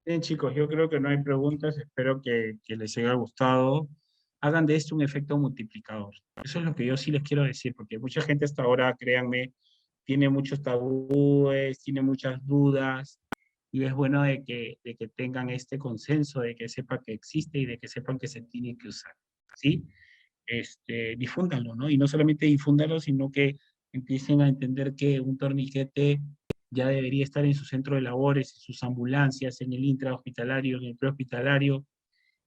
Bien, chicos, yo creo que no hay preguntas. Espero que les haya gustado. Hagan de esto un efecto multiplicador. Eso es lo que yo sí les quiero decir, porque mucha gente hasta ahora, créanme, tiene muchos tabúes, tiene muchas dudas, y es bueno de que tengan este consenso, de que sepan que existe y de que sepan que se tiene que usar, ¿sí? Difúndanlo, ¿no? Y no solamente difúndanlo, sino que empiecen a entender que un torniquete ya debería estar en su centro de labores, en sus ambulancias, en el intrahospitalario, en el prehospitalario,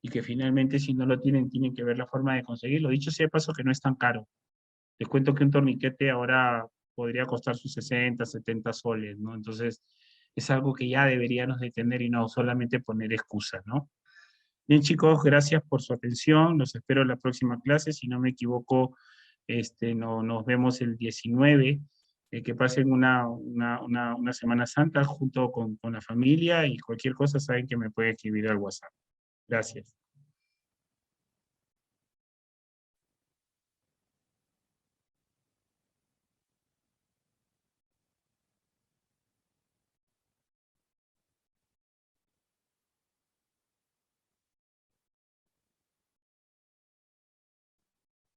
y que finalmente si no lo tienen, tienen que ver la forma de conseguirlo. Dicho sea de paso que no es tan caro. Les cuento que un torniquete ahora podría costar sus 60, 70 soles, ¿no? Entonces, es algo que ya deberíamos de tener y no solamente poner excusas, ¿no? Bien, chicos, gracias por su atención. Los espero en la próxima clase. Si no me equivoco, nos vemos el 19. Que pasen una Semana Santa junto con la familia y cualquier cosa saben que me pueden escribir al WhatsApp. Gracias.